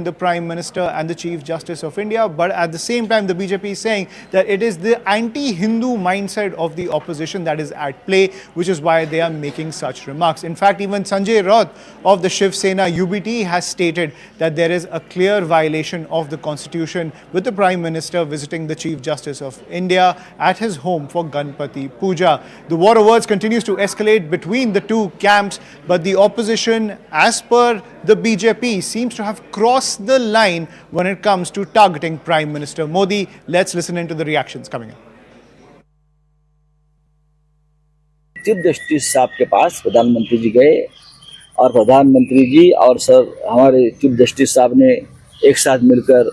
the Prime Minister and the Chief Justice of India, but at the same time the BJP is saying that it is the anti-Hindu mindset of the opposition that is at play, which is why they are making such remarks. In fact, even Sanjay Raut of the Shiv Sena UBT has stated that there is a clear violation of the constitution with the Prime Minister visiting the Chief Justice of India at his home for Ganpati Puja. The war of words continues to escalate between the two camps, but the opposition, as per the BJP, seems to have crossed the line when it comes to targeting Prime Minister Modi. Let's listen into the reactions coming up. Chief justice साहब के पास प्रधानमंत्री जी गए और प्रधानमंत्री जी और sir हमारे chief justice साहब ने एक साथ मिलकर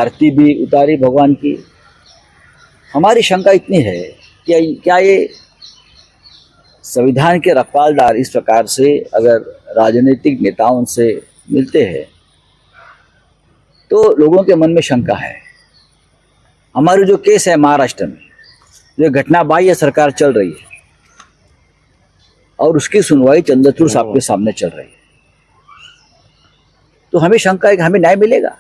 आरती भी उतारी भगवान की। हमारी शंका इतनी है कि क्या ये संविधान के रखवालदार इस प्रकार से अगर राजनीतिक नेताओं से मिलते हैं तो लोगों के मन में शंका है। हमारी जो केस है महाराष्ट्र में, जो घटना बाह्य सरकार चल रही है और उसकी सुनवाई चंद्रचूड़ साहब के सामने चल रही है, तो हमें शंका है कि हमें न्याय मिलेगा।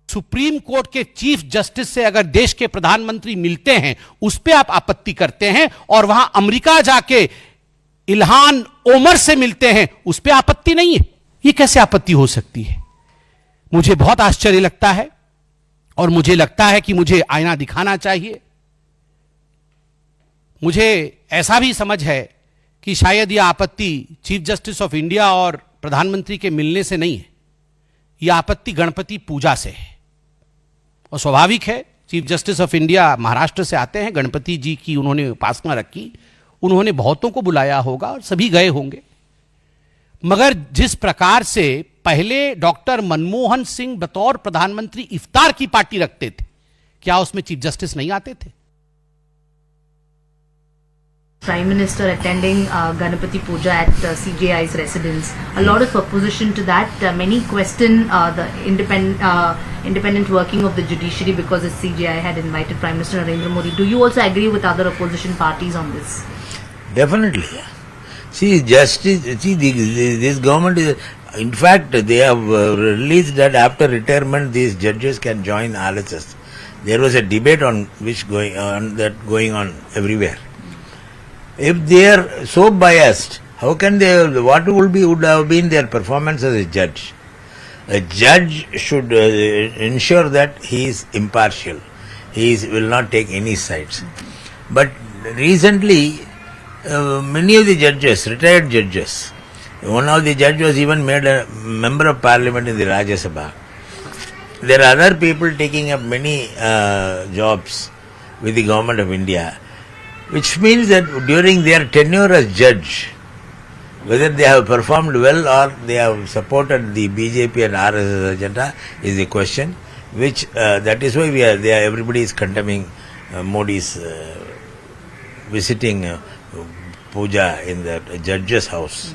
सुप्रीम कोर्ट के चीफ जस्टिस से अगर देश के प्रधानमंत्री मिलते हैं उस पे आप आपत्ति करते हैं, और वहां अमेरिका जाके इल्हान ओमर से मिलते हैं उस पे आपत्ति नहीं है। ये कैसे आपत्ति हो सकती है? मुझे बहुत आश्चर्य लगता है और मुझे लगता है कि मुझे आईना दिखाना चाहिए। मुझे ऐसा भी समझ है कि शायद यह आपत्ति चीफ जस्टिस ऑफ इंडिया और प्रधानमंत्री के मिलने से नहीं है, यह आपत्ति गणपति पूजा से है। और स्वाभाविक है, chief justice of India Maharashtra से आते हैं, गणपति जी की उन्होंने उपासना रखी, उन्होंने बहुतों को बुलाया होगा और सभी गए होंगे। मगर जिस प्रकार से पहले डॉक्टर मनमोहन सिंह बतौर प्रधानमंत्री इफ्तार की पार्टी रखते थे, क्या उसमें चीफ जस्टिस नहीं आते थे? Prime Minister attending Ganpati Puja at CJI's residence. A lot of opposition to that. Many question the independent working of the judiciary because the CJI had invited Prime Minister Narendra Modi. Do you also agree with other opposition parties on this? Definitely. See, this government is, in fact, they have released that after retirement these judges can join RSS. There was a debate on which going on everywhere. If they are so biased, how can they? What would have been their performance as a judge? A judge should ensure that he is impartial. He will not take any sides. But recently, many of the judges, retired judges, one of the judges was even made a member of parliament in the Rajya Sabha. There are other people taking up many jobs with the government of India, which means that during their tenure as judge, whether they have performed well or they have supported the BJP and RSS agenda is a question, which that is why everybody is condemning Modi's visiting puja in the judge's house.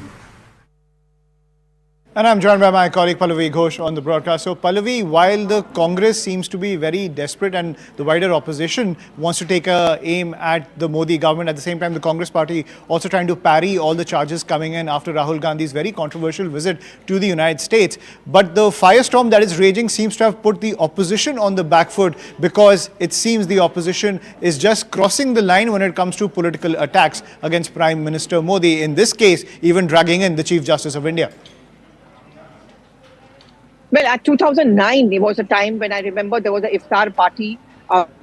And I'm joined by my colleague Pallavi Ghosh on the broadcast. So Pallavi, while the Congress seems to be very desperate and the wider opposition wants to take a aim at the Modi government, at the same time the Congress party also trying to parry all the charges coming in after Rahul Gandhi's very controversial visit to the United States. But the firestorm that is raging seems to have put the opposition on the back foot, because it seems the opposition is just crossing the line when it comes to political attacks against Prime Minister Modi, in this case even dragging in the Chief Justice of India. Well, at 2009, it was a time when I remember there was an iftar party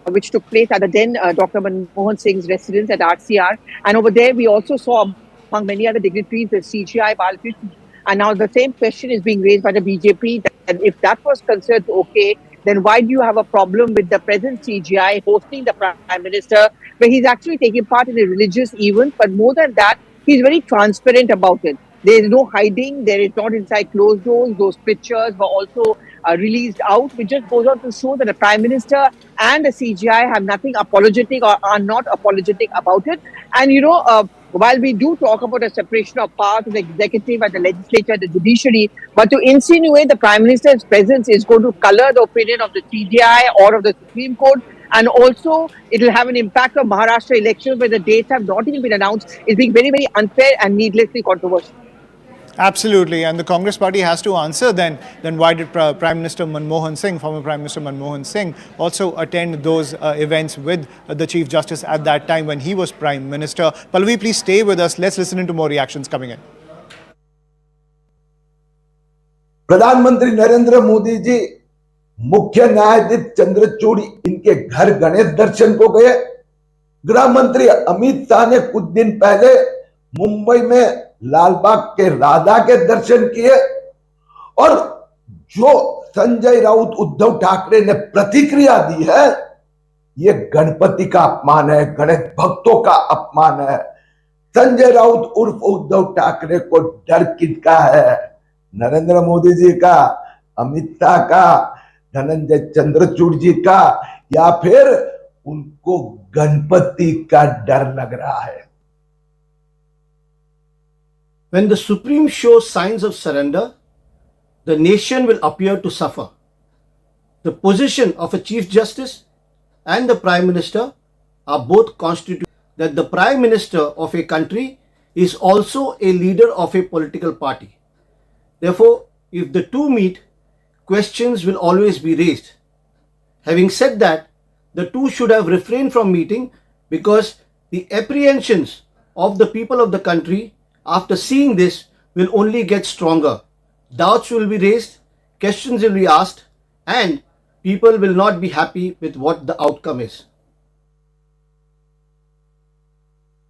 which took place at the then Dr. Manmohan Singh's residence at RCR. And over there, we also saw, among many other dignitaries, the CJI Balkrishna. And now the same question is being raised by the BJP, that if that was considered okay, then why do you have a problem with the present CJI hosting the Prime Minister, where he's actually taking part in a religious event? But more than that, he's very transparent about it. There is no hiding. There is not inside closed doors. Those pictures were also released out, which just goes on to show that the Prime Minister and the CJI have nothing apologetic or are not apologetic about it. And, you know, while we do talk about a separation of powers of the executive and the legislature and the judiciary, but to insinuate the Prime Minister's presence is going to color the opinion of the CJI or of the Supreme Court, and also it will have an impact on Maharashtra elections where the dates have not even been announced, is being very, very unfair and needlessly controversial. Absolutely, and the Congress party has to answer then why did Prime Minister Manmohan Singh, former Prime Minister Manmohan Singh, also attend those events with the Chief Justice at that time when he was Prime Minister? Pallavi, please stay with us. Let's listen into more reactions coming in. प्रधानमंत्री नरेंद्र मोदी जी मुख्य न्यायाधीश चंद्रचूड़ इनके घर गणेश दर्शन को गए। गृह मंत्री अमित शाह ने कुछ दिन पहले मुंबई में लालबाग के राधा के दर्शन किए। और जो संजय राउत उद्धव ठाकरे ने प्रतिक्रिया दी है, ये गणपति का अपमान है, गणेश भक्तों का अपमान है। संजय राउत उर्फ उद्धव ठाकरे को डर किसका है? नरेंद्र मोदी जी का, अमित शाह का, धनंजय चंद्रचूड़ जी का, या फिर उनको गणपति का डर लग रहा है? When the Supreme shows signs of surrender, the nation will appear to suffer. The position of a Chief Justice and the Prime Minister are both constituted that the Prime Minister of a country is also a leader of a political party. Therefore, if the two meet, questions will always be raised. Having said that, the two should have refrained from meeting because the apprehensions of the people of the country after seeing this will only get stronger. Doubts will be raised, questions will be asked, and people will not be happy with what the outcome is.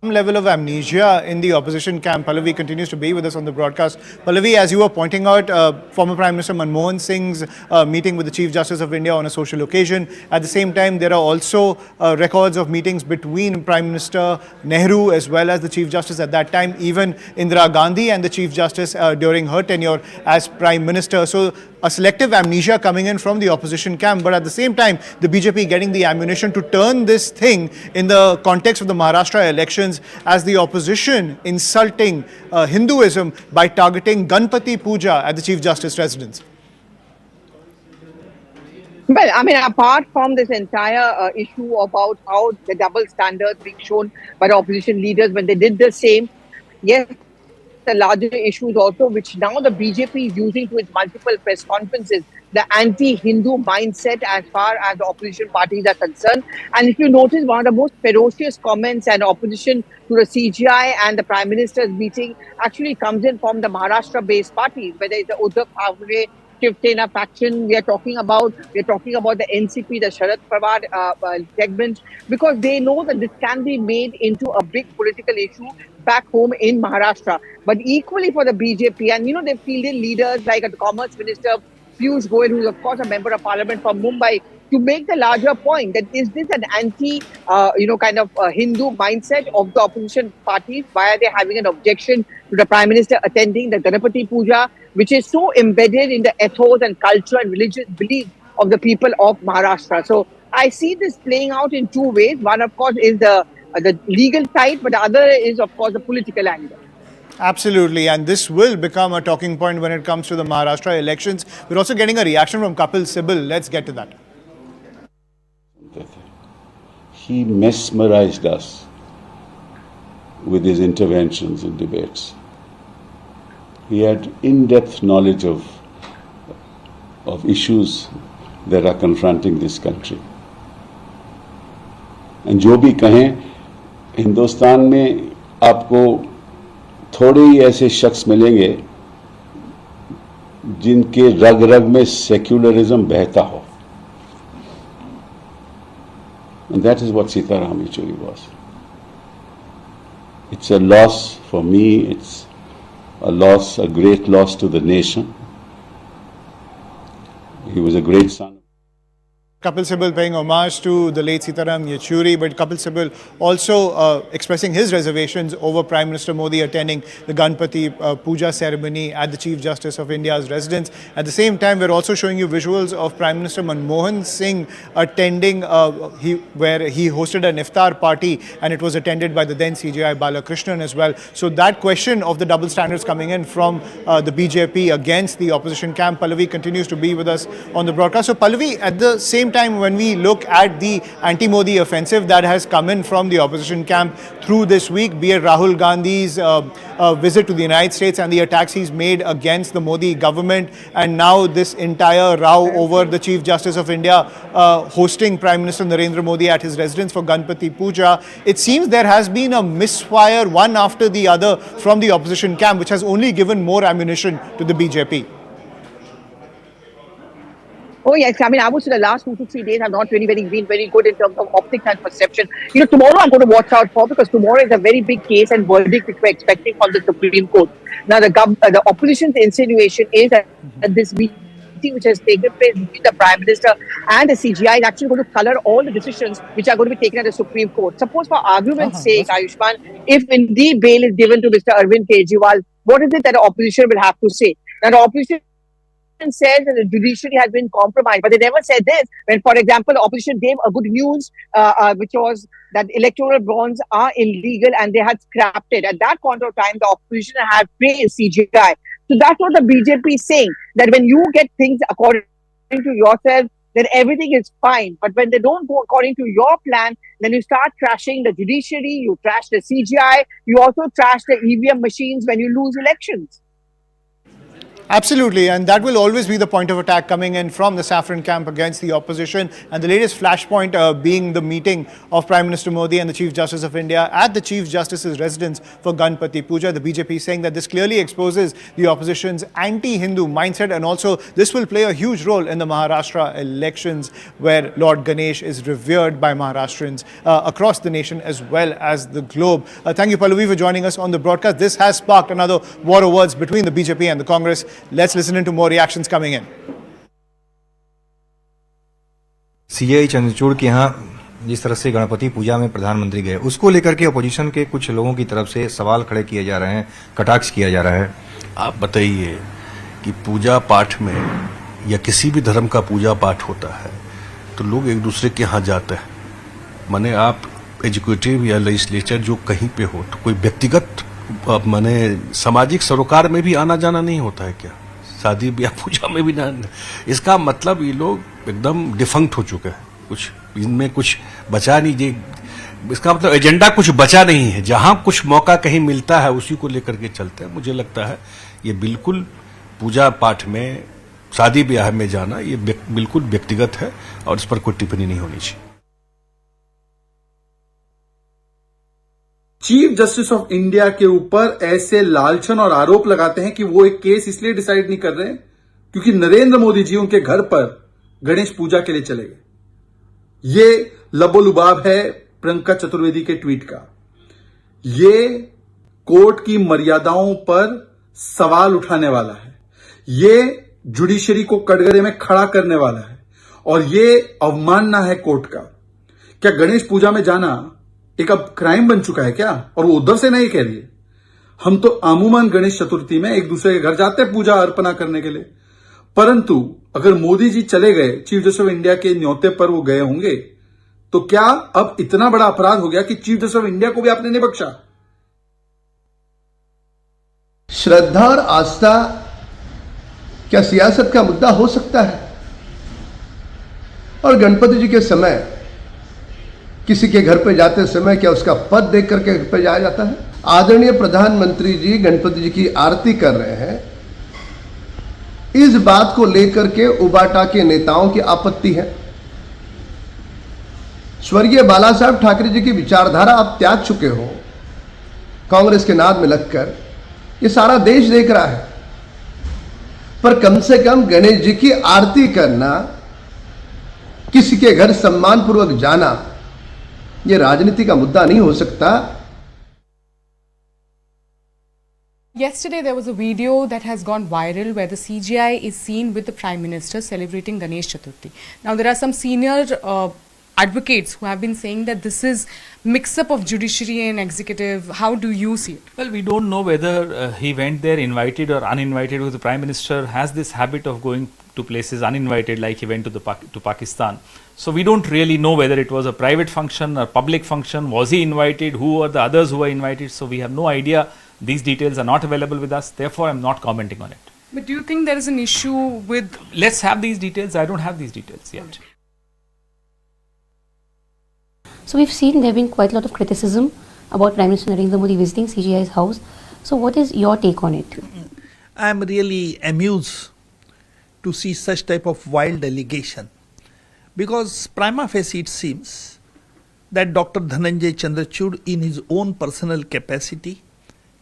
Some level of amnesia in the opposition camp. Pallavi continues to be with us on the broadcast. Pallavi, as you were pointing out, former Prime Minister Manmohan Singh's meeting with the Chief Justice of India on a social occasion. At the same time, there are also records of meetings between Prime Minister Nehru as well as the Chief Justice at that time, even Indira Gandhi and the Chief Justice during her tenure as Prime Minister. So a selective amnesia coming in from the opposition camp, but at the same time, the BJP getting the ammunition to turn this thing in the context of the Maharashtra elections as the opposition insulting Hinduism by targeting Ganpati Puja at the Chief Justice residence. Well, I mean, apart from this entire issue about how the double standards being shown by the opposition leaders when they did the same, yes, the larger issues also, which now the BJP is using to its multiple press conferences, the anti-Hindu mindset as far as the opposition parties are concerned. And if you notice, one of the most ferocious comments and opposition to the CJI and the Prime Minister's meeting actually comes in from the Maharashtra-based parties, whether it's the Uddhav Thackeray, Shiv Sena faction, we're talking about the NCP, the Sharad Pawar segment, because they know that this can be made into a big political issue back home in Maharashtra. But equally for the BJP, and you know, they've fielded leaders like the Commerce Minister Piyush Goyal, who's of course a member of Parliament from Mumbai, to make the larger point that is this an anti, Hindu mindset of the opposition parties? Why are they having an objection to the Prime Minister attending the Ganpati Puja, which is so embedded in the ethos and culture and religious beliefs of the people of Maharashtra? So I see this playing out in two ways. One, of course, is the legal side, but the other is, of course, the political angle. Absolutely, and this will become a talking point when it comes to the Maharashtra elections. We're also getting a reaction from Kapil Sibal. Let's get to that. He mesmerized us with his interventions in debates. He had in-depth knowledge of issues that are confronting this country. And जो भी कहें, हिंदुस्तान में आपको थोड़े ही ऐसे शख्स मिलेंगे जिनके रग रग में सेक्युलरिज्म बहता हो. And that is what Sitaram Yechuri was. It's a loss for me, it's a great loss to the nation. He was a great son. Kapil Sibal paying homage to the late Sitaram Yechuri, but Kapil Sibal also expressing his reservations over Prime Minister Modi attending the Ganpati Puja ceremony at the Chief Justice of India's residence. At the same time, we're also showing you visuals of Prime Minister Manmohan Singh attending, where he hosted an iftar party, and it was attended by the then CJI Balakrishnan as well. So that question of the double standards coming in from the BJP against the opposition camp, Pallavi continues to be with us on the broadcast. So Pallavi, at the same time, when we look at the anti-Modi offensive that has come in from the opposition camp through this week, be it Rahul Gandhi's visit to the United States and the attacks he's made against the Modi government, and now this entire row over the Chief Justice of India hosting Prime Minister Narendra Modi at his residence for Ganpati Puja, it seems there has been a misfire one after the other from the opposition camp, which has only given more ammunition to the BJP. Oh yes, I mean, I would say the last 2 to 3 days have not really been very good in terms of optics and perception. You know, tomorrow I'm going to watch out for, because tomorrow is a very big case and verdict which we're expecting from the Supreme Court. Now, the opposition's insinuation is that this meeting which has taken place between the Prime Minister and the CJI is actually going to color all the decisions which are going to be taken at the Supreme Court. Suppose, for argument's sake, Ayushman, if indeed bail is given to Mr. Arvind Kejriwal, what is it that the opposition will have to say? Now, the opposition says that the judiciary has been compromised, but they never said this when, for example, the opposition gave a good news, which was that electoral bonds are illegal and they had scrapped it. At that point of time, the opposition had praised CJI. So that's what the BJP is saying, that when you get things according to yourself, then everything is fine. But when they don't go according to your plan, then you start trashing the judiciary, you trash the CJI, you also trash the EVM machines when you lose elections. Absolutely, and that will always be the point of attack coming in from the saffron camp against the opposition. And the latest flashpoint being the meeting of Prime Minister Modi and the Chief Justice of India at the Chief Justice's residence for Ganpati Puja. The BJP is saying that this clearly exposes the opposition's anti-Hindu mindset, and also this will play a huge role in the Maharashtra elections, where Lord Ganesh is revered by Maharashtrians across the nation as well as the globe. Thank you, Pallavi, for joining us on the broadcast. This has sparked another war of words between the BJP and the Congress. Let's listen into more reactions coming in. CJI Chandrachud के यहाँ जिस तरह से गणपति पूजा में प्रधानमंत्री गए, उसको लेकर के अपोजिशन के कुछ लोगों की तरफ से सवाल खड़े किए जा रहे हैं, कटाक्ष किया जा रहा है। आप बताइए कि पूजा पाठ में या किसी भी धर्म का पूजा पाठ होता है तो लोग एक दूसरे के यहाँ जाते हैं। माने आप एजुकेटिव या लेजिस्लेचर जो कहीं पे हो तो कोई व्यक्तिगत माने सामाजिक सरोकार में भी आना जाना नहीं होता है क्या? शादी ब्याह पूजा में भी ना। इसका मतलब ये लोग एकदम डिफंक्ट हो चुके हैं, कुछ इनमें कुछ बचा नहीं। जी, इसका मतलब एजेंडा कुछ बचा नहीं है। जहां कुछ मौका कहीं मिलता है उसी को लेकर के चलते हैं। मुझे लगता है ये बिल्कुल पूजा पाठ में, शादी ब्याह में जाना ये बिल्कुल व्यक्तिगत है और इस पर कोई टिप्पणी नहीं होनी चाहिए। चीफ जस्टिस ऑफ इंडिया के ऊपर ऐसे लालचन और आरोप लगाते हैं कि वो एक केस इसलिए डिसाइड नहीं कर रहे हैं क्योंकि नरेंद्र मोदी जी उनके घर पर गणेश पूजा के लिए चले गए। ये लबोलुबाब है प्रियंका चतुर्वेदी के ट्वीट का। ये कोर्ट की मर्यादाओं पर सवाल उठाने वाला है, ये जुडिशरी को कटघरे में खड़ा करने वाला है और ये अवमानना है कोर्ट का। क्या गणेश पूजा में जाना एक अब क्राइम बन चुका है क्या? और वो उद्धव सेना ये कह रही है। हम तो अमूमन गणेश चतुर्थी में एक दूसरे के घर जाते हैं पूजा अर्पणा करने के लिए, परंतु अगर मोदी जी चले गए, चीफ जस्टिस ऑफ इंडिया के न्योते पर वो गए होंगे, तो क्या अब इतना बड़ा अपराध हो गया कि चीफ जस्टिस ऑफ इंडिया को भी आपने नहीं बख्शा? श्रद्धा और आस्था क्या सियासत का मुद्दा हो सकता है? और गणपति जी के समय किसी के घर पे जाते समय क्या उसका पद देख करके घर पे जाया जाता है? आदरणीय प्रधानमंत्री जी गणपति जी की आरती कर रहे हैं, इस बात को लेकर के उबाटा के नेताओं की आपत्ति है। स्वर्गीय बाला साहब ठाकरे जी की विचारधारा आप त्याग चुके हो कांग्रेस के नाद में लगकर, ये सारा देश देख रहा है। पर कम से कम गणेश जी की आरती करना, किसी के घर सम्मानपूर्वक जाना, ये राजनीति का मुद्दा नहीं हो सकता। Yesterday there was a video that has gone viral where the CJI is seen with the Prime Minister celebrating Ganesh Chaturthi. Now there are some senior advocates who have been saying that this is mix-up of judiciary and executive. How do you see it? Well, we don't know whether he went there invited or uninvited, because the Prime Minister has this habit of going to places uninvited, like he went to Pakistan. So we don't really know whether it was a private function or public function. Was he invited? Who are the others who were invited? So we have no idea. These details are not available with us. Therefore, I'm not commenting on it. But do you think there is an issue with... Let's have these details. I don't have these details yet. So we've seen there have been quite a lot of criticism about Prime Minister Narendra Modi visiting CJI's house. So what is your take on it? I am really amused to see such type of wild allegation, because prima facie it seems that Dr. Dhananjay Chandrachud in his own personal capacity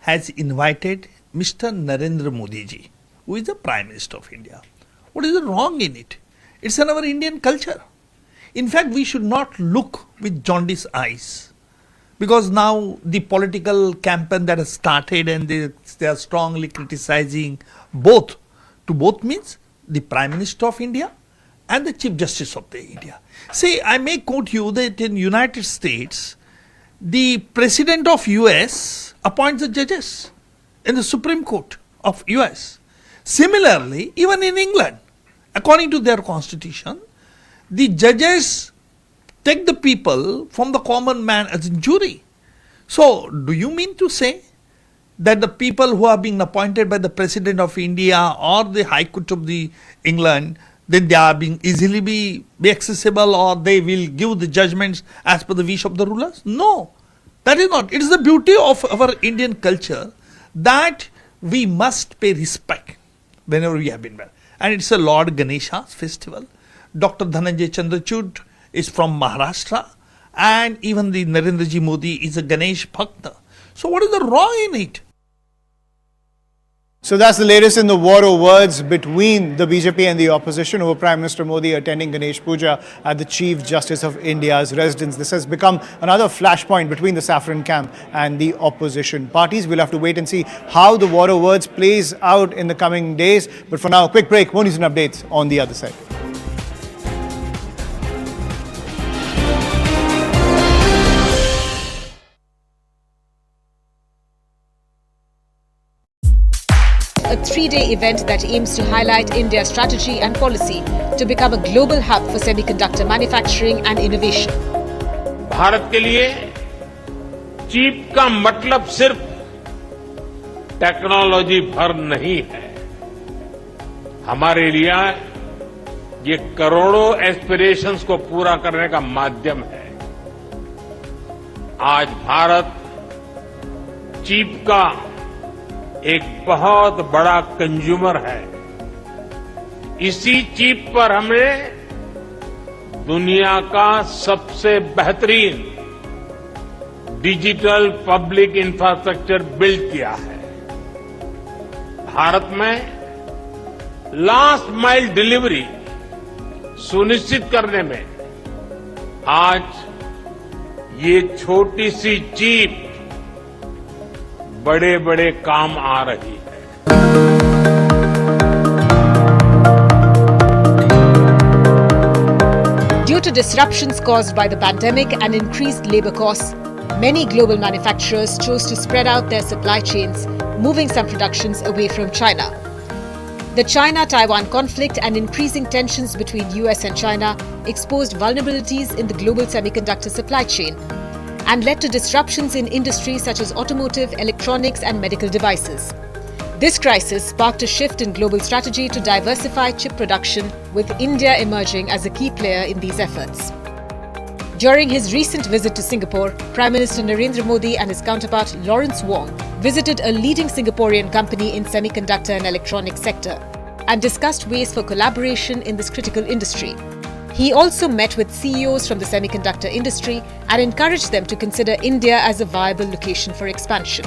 has invited Mr. Narendra Modi ji, who is the Prime Minister of India. What is wrong in it? It's in our Indian culture. In fact, we should not look with jaundiced eyes, because now the political campaign that has started and they are strongly criticizing both. To both means the Prime Minister of India and the Chief Justice of the India. See, I may quote you that in United States, the President of US appoints the judges in the Supreme Court of US. Similarly, even in England, according to their constitution, the judges take the people from the common man as a jury. So, do you mean to say that the people who are being appointed by the President of India or the High Court of the England, then they are being easily be accessible, or they will give the judgments as per the wish of the rulers? No, that is not. It is the beauty of our Indian culture that we must pay respect whenever we have been well. And it's a Lord Ganesha's festival. Dr. Dhananjay Chandrachud is from Maharashtra, and even the Narendra Ji Modi is a Ganesh Bhakta. So what is the wrong in it? So that's the latest in the war of words between the BJP and the opposition over Prime Minister Modi attending Ganesh Puja at the Chief Justice of India's residence. This has become another flashpoint between the saffron camp and the opposition parties. We'll have to wait and see how the war of words plays out in the coming days. But for now, a quick break. More news and updates on the other side. A 3-day event that aims to highlight India's strategy and policy to become a global hub for semiconductor manufacturing and innovation. Bharat के लिए chip का मतलब सिर्फ technology भर नहीं है। हमारे लिए ये करोड़ों एस्पिरेशंस को पूरा करने का माध्यम है। आज भारत चिप का एक बहुत बड़ा कंज्यूमर है। इसी चिप पर हमने दुनिया का सबसे बेहतरीन डिजिटल पब्लिक इंफ्रास्ट्रक्चर बिल्ड किया है। भारत में लास्ट माइल डिलीवरी सुनिश्चित करने में आज ये छोटी सी चिप बड़े बड़े काम आ रही है। Due to disruptions caused by the pandemic and increased labor costs, many global manufacturers chose to spread out their supply chains, moving some productions away from China. The China-Taiwan conflict and increasing tensions between US and China exposed vulnerabilities in the global semiconductor supply chain and led to disruptions in industries such as automotive, electronics and medical devices. This crisis sparked a shift in global strategy to diversify chip production, with India emerging as a key player in these efforts. During his recent visit to Singapore, Prime Minister Narendra Modi and his counterpart Lawrence Wong visited a leading Singaporean company in semiconductor and electronics sector and discussed ways for collaboration in this critical industry. He also met with CEOs from the semiconductor industry and encouraged them to consider India as a viable location for expansion.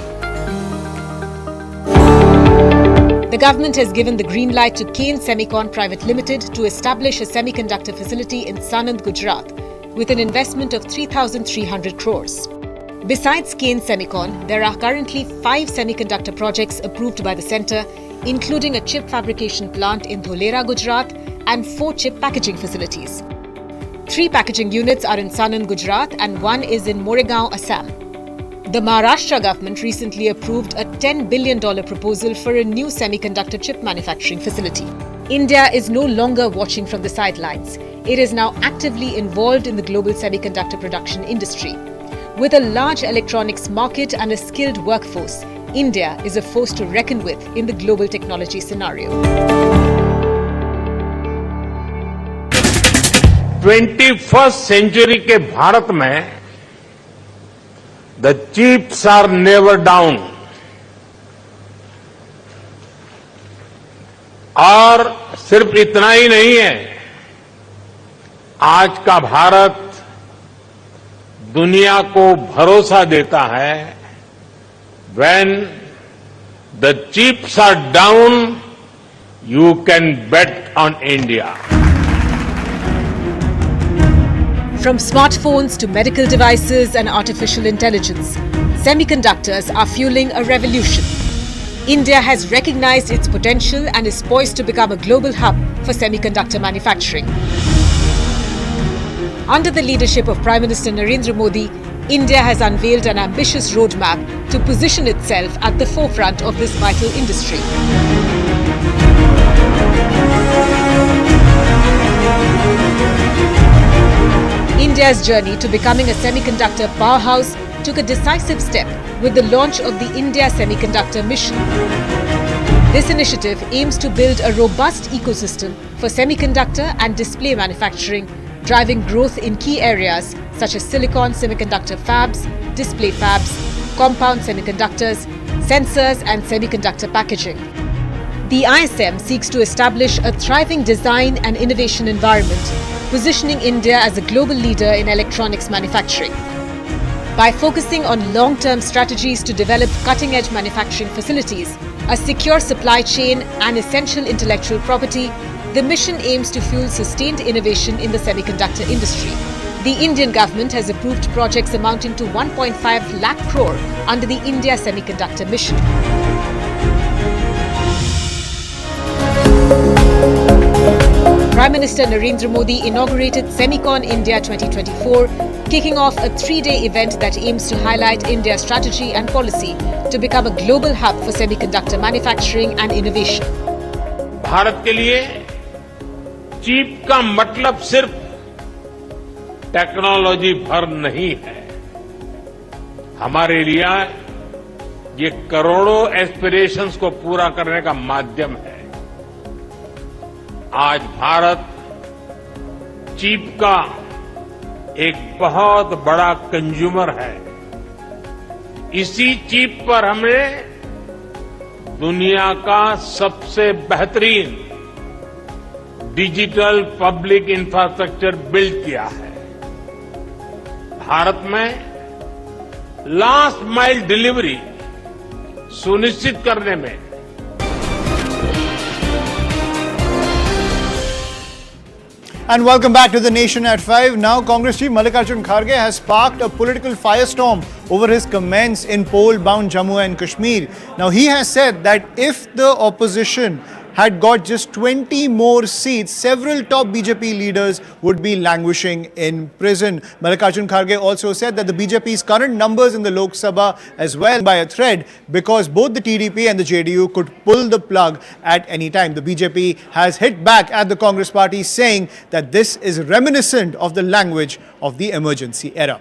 The government has given the green light to Kane Semicon Private Limited to establish a semiconductor facility in Sanand, Gujarat, with an investment of 3,300 crores. Besides Kane Semicon, there are currently 5 semiconductor projects approved by the centre, including a chip fabrication plant in Dholera, Gujarat, and 4 chip packaging facilities. 3 packaging units are in Sanand, Gujarat, and 1 is in Moregaon, Assam. The Maharashtra government recently approved a $10 billion proposal for a new semiconductor chip manufacturing facility. India is no longer watching from the sidelines. It is now actively involved in the global semiconductor production industry. With a large electronics market and a skilled workforce, India is a force to reckon with in the global technology scenario. 21st century के भारत में The chips are never down. और सिर्फ इतना ही नहीं है, आज का भारत दुनिया को भरोसा देता है, when the chips are down, you can bet on India. From smartphones to medical devices and artificial intelligence, semiconductors are fueling a revolution. India has recognized its potential and is poised to become a global hub for semiconductor manufacturing. Under the leadership of Prime Minister Narendra Modi, India has unveiled an ambitious roadmap to position itself at the forefront of this vital industry. India's journey to becoming a semiconductor powerhouse took a decisive step with the launch of the India Semiconductor Mission. This initiative aims to build a robust ecosystem for semiconductor and display manufacturing, driving growth in key areas such as silicon semiconductor fabs, display fabs, compound semiconductors, sensors and semiconductor packaging. The ISM seeks to establish a thriving design and innovation environment, positioning India as a global leader in electronics manufacturing. By focusing on long-term strategies to develop cutting-edge manufacturing facilities, a secure supply chain and essential intellectual property, the mission aims to fuel sustained innovation in the semiconductor industry. The Indian government has approved projects amounting to 1.5 lakh crore under the India Semiconductor Mission. Prime Minister Narendra Modi inaugurated Semicon India 2024, kicking off a 3-day event that aims to highlight India's strategy and policy to become a global hub for semiconductor manufacturing and innovation. Bharat के लिए chip का मतलब सिर्फ technology भर नहीं है, हमारे लिए ये करोड़ों एस्पिरेशंस को पूरा करने का माध्यम है। आज भारत चिप का एक बहुत बड़ा कंज्यूमर है। इसी चिप पर हमने दुनिया का सबसे बेहतरीन डिजिटल पब्लिक इंफ्रास्ट्रक्चर बिल्ड किया है। भारत में लास्ट माइल डिलीवरी सुनिश्चित करने में And welcome back to the Nation at 5. Now, Congress Chief Mallikarjun Kharge has sparked a political firestorm over his comments in poll-bound Jammu and Kashmir. Now, he has said that if the opposition had got just 20 more seats, several top BJP leaders would be languishing in prison. Mallikarjun Kharge also said that the BJP's current numbers in the Lok Sabha as well by a thread because both the TDP and the JDU could pull the plug at any time. The BJP has hit back at the Congress party saying that this is reminiscent of the language of the emergency era.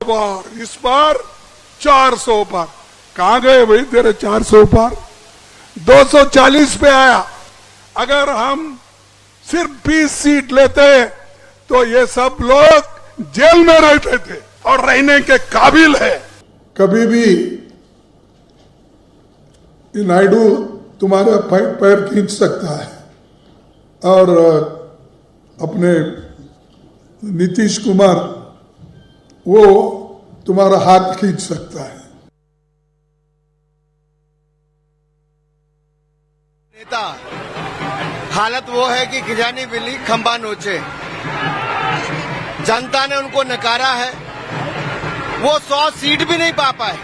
इस बार 400 पर कहां गए भाई तेरे 400 पर 240 पे आया। अगर हम सिर्फ 20 सीट लेते तो ये सब लोग जेल में रहते थे और रहने के काबिल है। कभी भी नायडू तुम्हारा पैर खींच सकता है और अपने नीतीश कुमार वो तुम्हारा हाथ खींच सकता है। नेता हालत वो है कि खिजानी बिल्ली खंबा नोचे। जनता ने उनको नकारा है, वो 100 सीट भी नहीं पा पाए।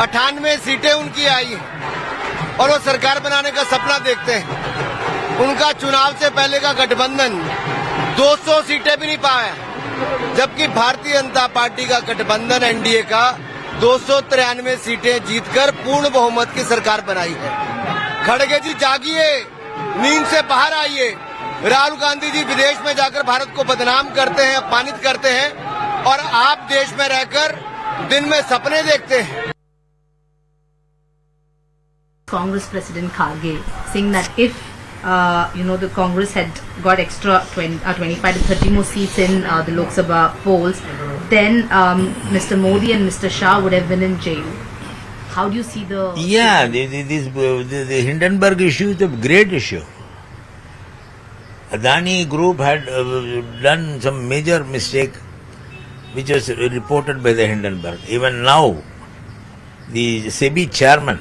98 सीटें उनकी आई और वो सरकार बनाने का सपना देखते हैं। उनका चुनाव से पहले का गठबंधन 200 सीटें भी नहीं पाया, जबकि भारतीय जनता पार्टी का गठबंधन एनडीए का 293 सीटें जीतकर पूर्ण बहुमत की सरकार बनाई है। खड़गे जी जागिए, नींद से बाहर आइए। राहुल गांधी जी विदेश में जाकर भारत को बदनाम करते हैं, अपमानित करते हैं और आप देश में रहकर दिन में सपने देखते हैं। Congress President Kharge saying that if the Congress had got extra 25 to 30 more seats in the Lok Sabha polls, then Mr. Modi and Mr. Shah would have been in jail. How do you see the... Yeah, the Hindenburg issue is a great issue. Adani Group had done some major mistake which was reported by the Hindenburg. Even now, the SEBI chairman,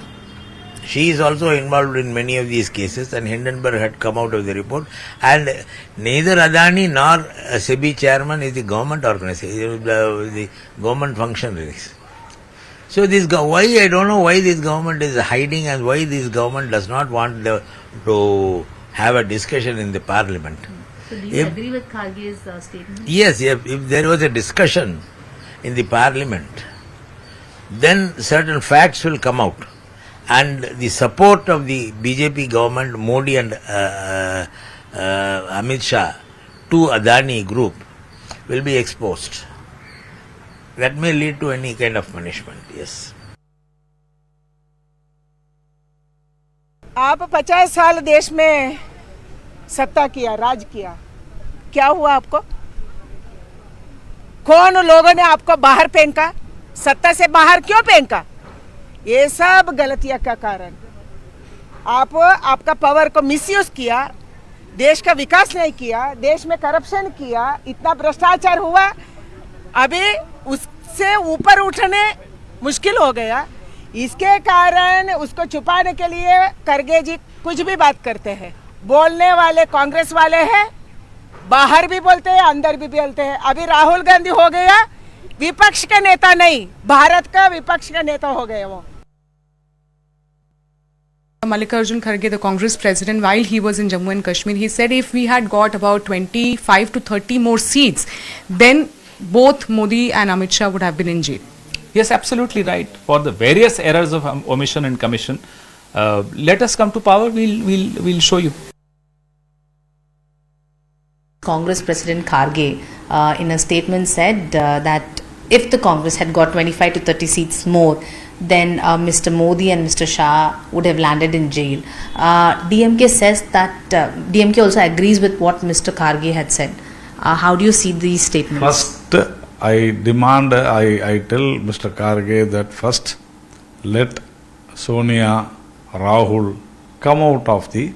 she is also involved in many of these cases, and Hindenburg had come out of the report. And neither Adani nor SEBI chairman is the government organization, the government functionaries. So this why I don't know why this government is hiding and why this government does not want to have a discussion in the parliament. So do you agree with Kharge's statement? Yes, if there was a discussion in the parliament, then certain facts will come out. And the support of the BJP government, Modi and Amit Shah to Adani Group will be exposed. That may lead to any kind of punishment, yes. आप 50 साल देश में सत्ता किया, राज किया, क्या हुआ आपको? कौन लोगों ने आपको बाहर फेंका? सत्ता से बाहर क्यों फेंका? ये सब गलतियां का कारण। आपका पावर को मिसयूज किया, देश का विकास नहीं किया, देश में करप्शन किया, इतना भ्रष्टाचार हुआ, अभी उससे ऊपर उठने मुश्किल हो गया। इसके कारण उसको छुपाने के लिए खरगे जी कुछ भी बात करते हैं। बोलने वाले कांग्रेस वाले हैं, बाहर भी बोलते हैं, अंदर भी बोलते हैं। अभी राहुल गांधी हो गया विपक्ष का नेता नहीं, भारत का विपक्ष का नेता हो गए वो। Mallikarjun Kharge, the Congress president, while he was in Jammu and Kashmir, he said if we had got about 25 to 30 more seats, then both Modi and Amit Shah would have been in jail. Yes, absolutely right. For the various errors of omission and commission, let us come to power. We'll show you. Congress President Kharge in a statement said that if the Congress had got 25 to 30 seats more, then Mr. Modi and Mr. Shah would have landed in jail. DMK says that DMK also agrees with what Mr. Kharge had said. How do you see these statements? First, I demand, I tell Mr. Kharge that first let Sonia, Rahul come out of the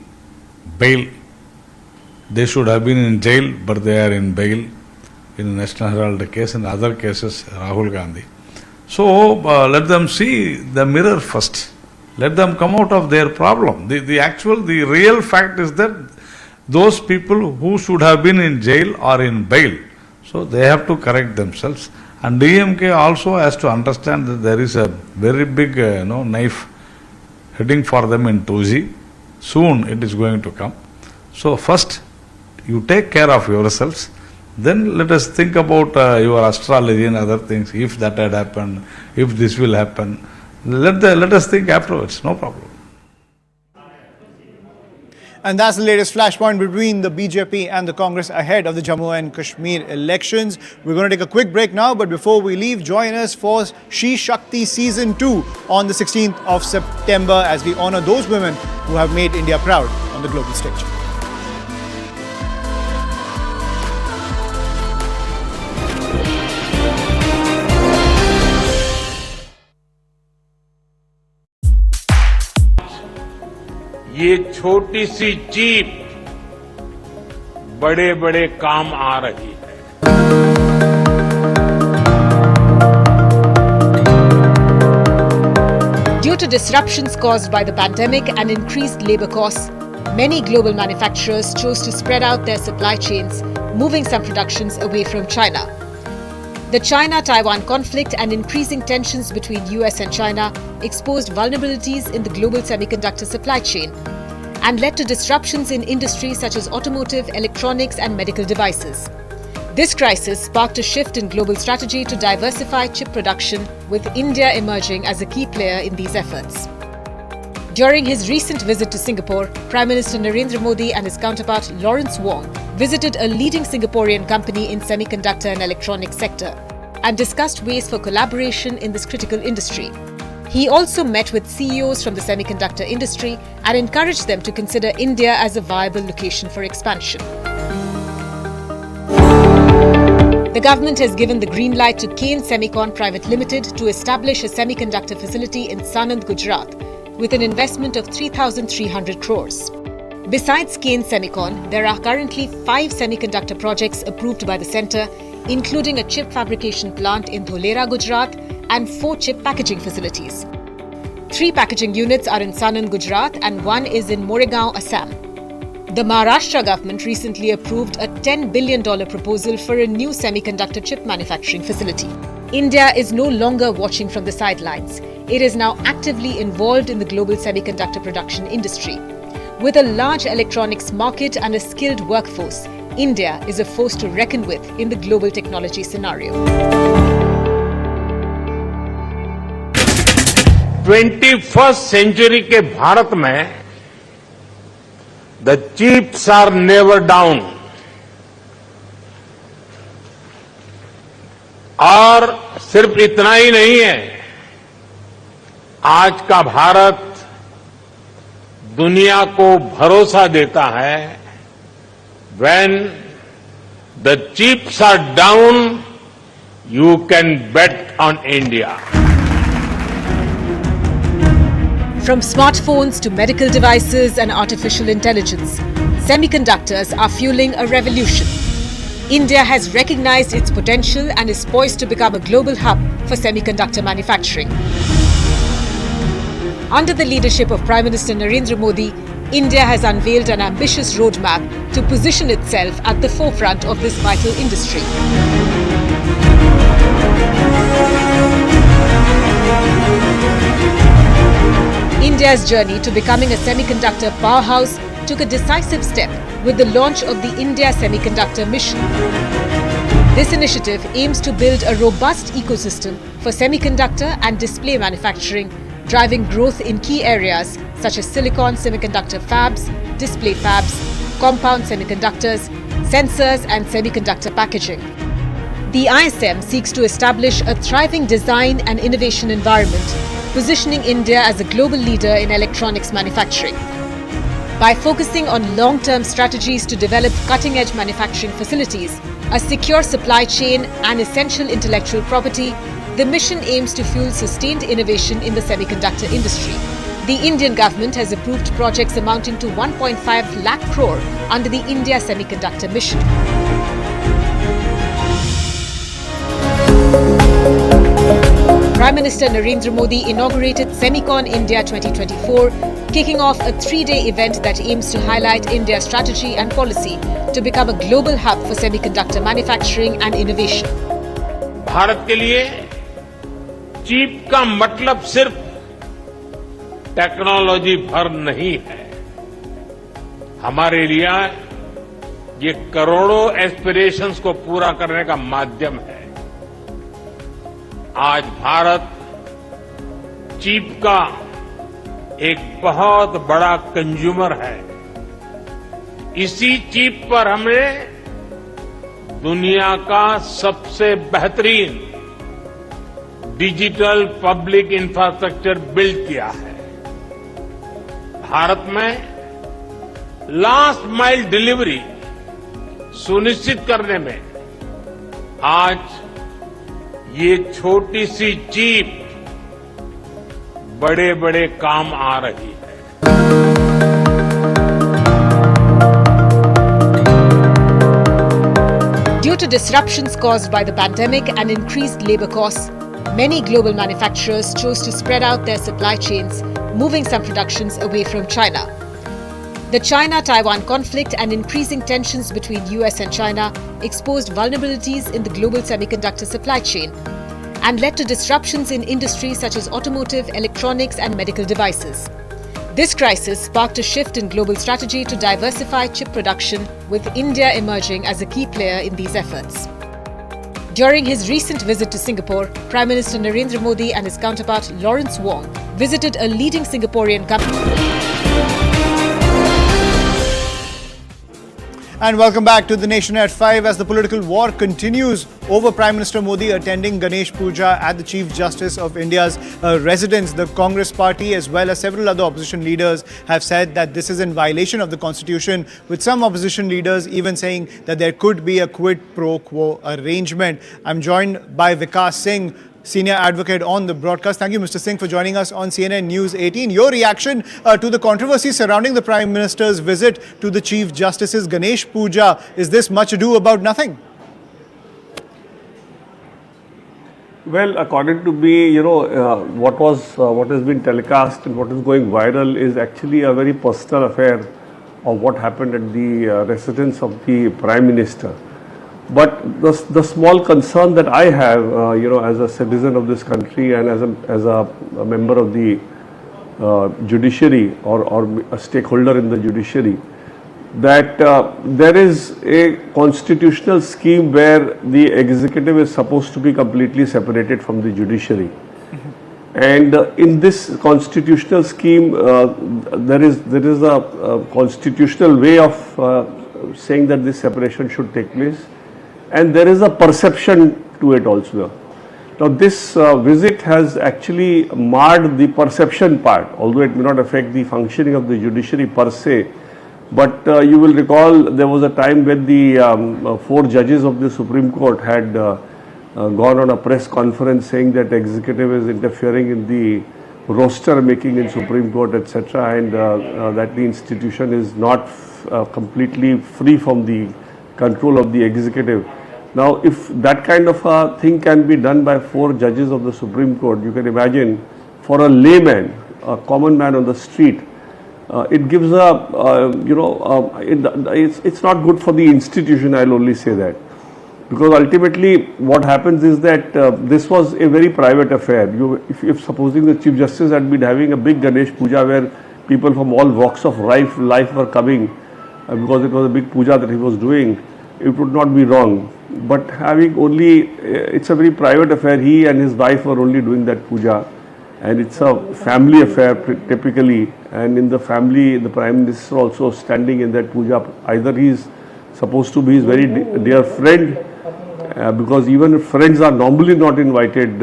bail. They should have been in jail, but they are in bail in the National Herald case and other cases, Rahul Gandhi. So let them see the mirror first. Let them come out of their problem. The real fact is that those people who should have been in jail are in bail. So they have to correct themselves. And DMK also has to understand that there is a very big knife heading for them in 2G. Soon it is going to come. So first you take care of yourselves. Then let us think about your astrology and other things. If that had happened, if this will happen, let us think afterwards. No problem. And that's the latest flashpoint between the BJP and the Congress ahead of the Jammu and Kashmir elections. We're going to take a quick break now, but before we leave, join us for Shri Shakti Season 2 on the 16th of September as we honor those women who have made India proud on the global stage. ये छोटी सी jeep बड़े बड़े काम आ रही है। Due to disruptions caused by the pandemic and increased labor costs, many global manufacturers chose to spread out their supply chains, moving some productions away from China. The China-Taiwan conflict and increasing tensions between US and China exposed vulnerabilities in the global semiconductor supply chain and led to disruptions in industries such as automotive, electronics and medical devices. This crisis sparked a shift in global strategy to diversify chip production, with India emerging as a key player in these efforts. During his recent visit to Singapore, Prime Minister Narendra Modi and his counterpart Lawrence Wong visited a leading Singaporean company in semiconductor and electronics sector and discussed ways for collaboration in this critical industry. He also met with CEOs from the semiconductor industry and encouraged them to consider India as a viable location for expansion. The government has given the green light to Kane Semicon Private Limited to establish a semiconductor facility in Sanand, Gujarat, with an investment of 3,300 crores. Besides Kane Semicon, there are currently 5 semiconductor projects approved by the centre, including a chip fabrication plant in Dholera, Gujarat, and 4 chip packaging facilities. 3 packaging units are in Sanand, Gujarat, and 1 is in Moregaon, Assam. The Maharashtra government recently approved a $10 billion proposal for a new semiconductor chip manufacturing facility. India is no longer watching from the sidelines. It is now actively involved in the global semiconductor production industry. With a large electronics market and a skilled workforce, India is a force to reckon with in the global technology scenario. 21st century के भारत में the chips are never down. और सिर्फ इतना ही नहीं है, आज का भारत दुनिया को भरोसा देता है, when the chips are down, you can bet on India. From smartphones to medical devices and artificial intelligence, semiconductors are fueling a revolution. India has recognized its potential and is poised to become a global hub for semiconductor manufacturing. Under the leadership of Prime Minister Narendra Modi, India has unveiled an ambitious roadmap to position itself at the forefront of this vital industry. India's journey to becoming a semiconductor powerhouse took a decisive step with the launch of the India Semiconductor Mission. This initiative aims to build a robust ecosystem for semiconductor and display manufacturing, driving growth in key areas such as silicon semiconductor fabs, display fabs, compound semiconductors, sensors and semiconductor packaging. The ISM seeks to establish a thriving design and innovation environment, positioning India as a global leader in electronics manufacturing. By focusing on long-term strategies to develop cutting-edge manufacturing facilities, a secure supply chain and essential intellectual property, the mission aims to fuel sustained innovation in the semiconductor industry. The Indian government has approved projects amounting to 1.5 lakh crore under the India Semiconductor Mission. Prime Minister Narendra Modi inaugurated Semicon India 2024, kicking off a 3-day event that aims to highlight India's strategy and policy to become a global hub for semiconductor manufacturing and innovation. Bharat के लिए chip का मतलब सिर्फ technology भर नहीं है, हमारे लिए ये करोड़ों एस्पिरेशंस को पूरा करने का माध्यम है। आज भारत चिप का एक बहुत बड़ा कंज्यूमर है। इसी चिप पर हमने दुनिया का सबसे बेहतरीन डिजिटल पब्लिक इंफ्रास्ट्रक्चर बिल्ड किया है। भारत में लास्ट माइल डिलीवरी सुनिश्चित करने में आज ये छोटी सी चिप बड़े बड़े काम आ रही है। Due to disruptions caused by the pandemic and increased labor costs, many global manufacturers chose to spread out their supply chains, moving some productions away from China. The China-Taiwan conflict and increasing tensions between US and China exposed vulnerabilities in the global semiconductor supply chain and led to disruptions in industries such as automotive, electronics and medical devices. This crisis sparked a shift in global strategy to diversify chip production, with India emerging as a key player in these efforts. During his recent visit to Singapore, Prime Minister Narendra Modi and his counterpart Lawrence Wong visited a leading Singaporean company. And welcome back to The Nation at 5 as the political war continues over Prime Minister Modi attending Ganesh Puja at the Chief Justice of India's residence. The Congress party as well as several other opposition leaders have said that this is in violation of the constitution, with some opposition leaders even saying that there could be a quid pro quo arrangement. I'm joined by Vikas Singh, senior advocate on the broadcast. Thank you, Mr. Singh, for joining us on CNN News 18. Your reaction to the controversy surrounding the Prime Minister's visit to the Chief Justice's Ganesh Puja. Is this much ado about nothing? Well, according to me, what has been telecast and what is going viral is actually a very personal affair of what happened at the residence of the Prime Minister. But the small concern that I have, as a citizen of this country and as a member of the judiciary or a stakeholder in the judiciary, that there is a constitutional scheme where the executive is supposed to be completely separated from the judiciary. And in this constitutional scheme, there is a constitutional way of saying that this separation should take place. And there is a perception to it also. Now this visit has actually marred the perception part, although it may not affect the functioning of the judiciary per se. But you will recall there was a time when the 4 judges of the Supreme Court had gone on a press conference saying that executive is interfering in the roster making in Supreme Court, etc., and that the institution is not completely free from the control of the executive. Now, if that kind of a thing can be done by 4 judges of the Supreme Court, you can imagine for a layman, a common man on the street, it gives it's not good for the institution, I'll only say that. Because ultimately what happens is that this was a very private affair. If supposing the Chief Justice had been having a big Ganesh Puja where people from all walks of life were coming, because it was a big puja that he was doing, it would not be wrong. But having only, it's a very private affair, he and his wife were only doing that puja, and it's a family affair typically, and in the family the Prime Minister also standing in that puja. Either he's supposed to be his very dear friend, because even friends are normally not invited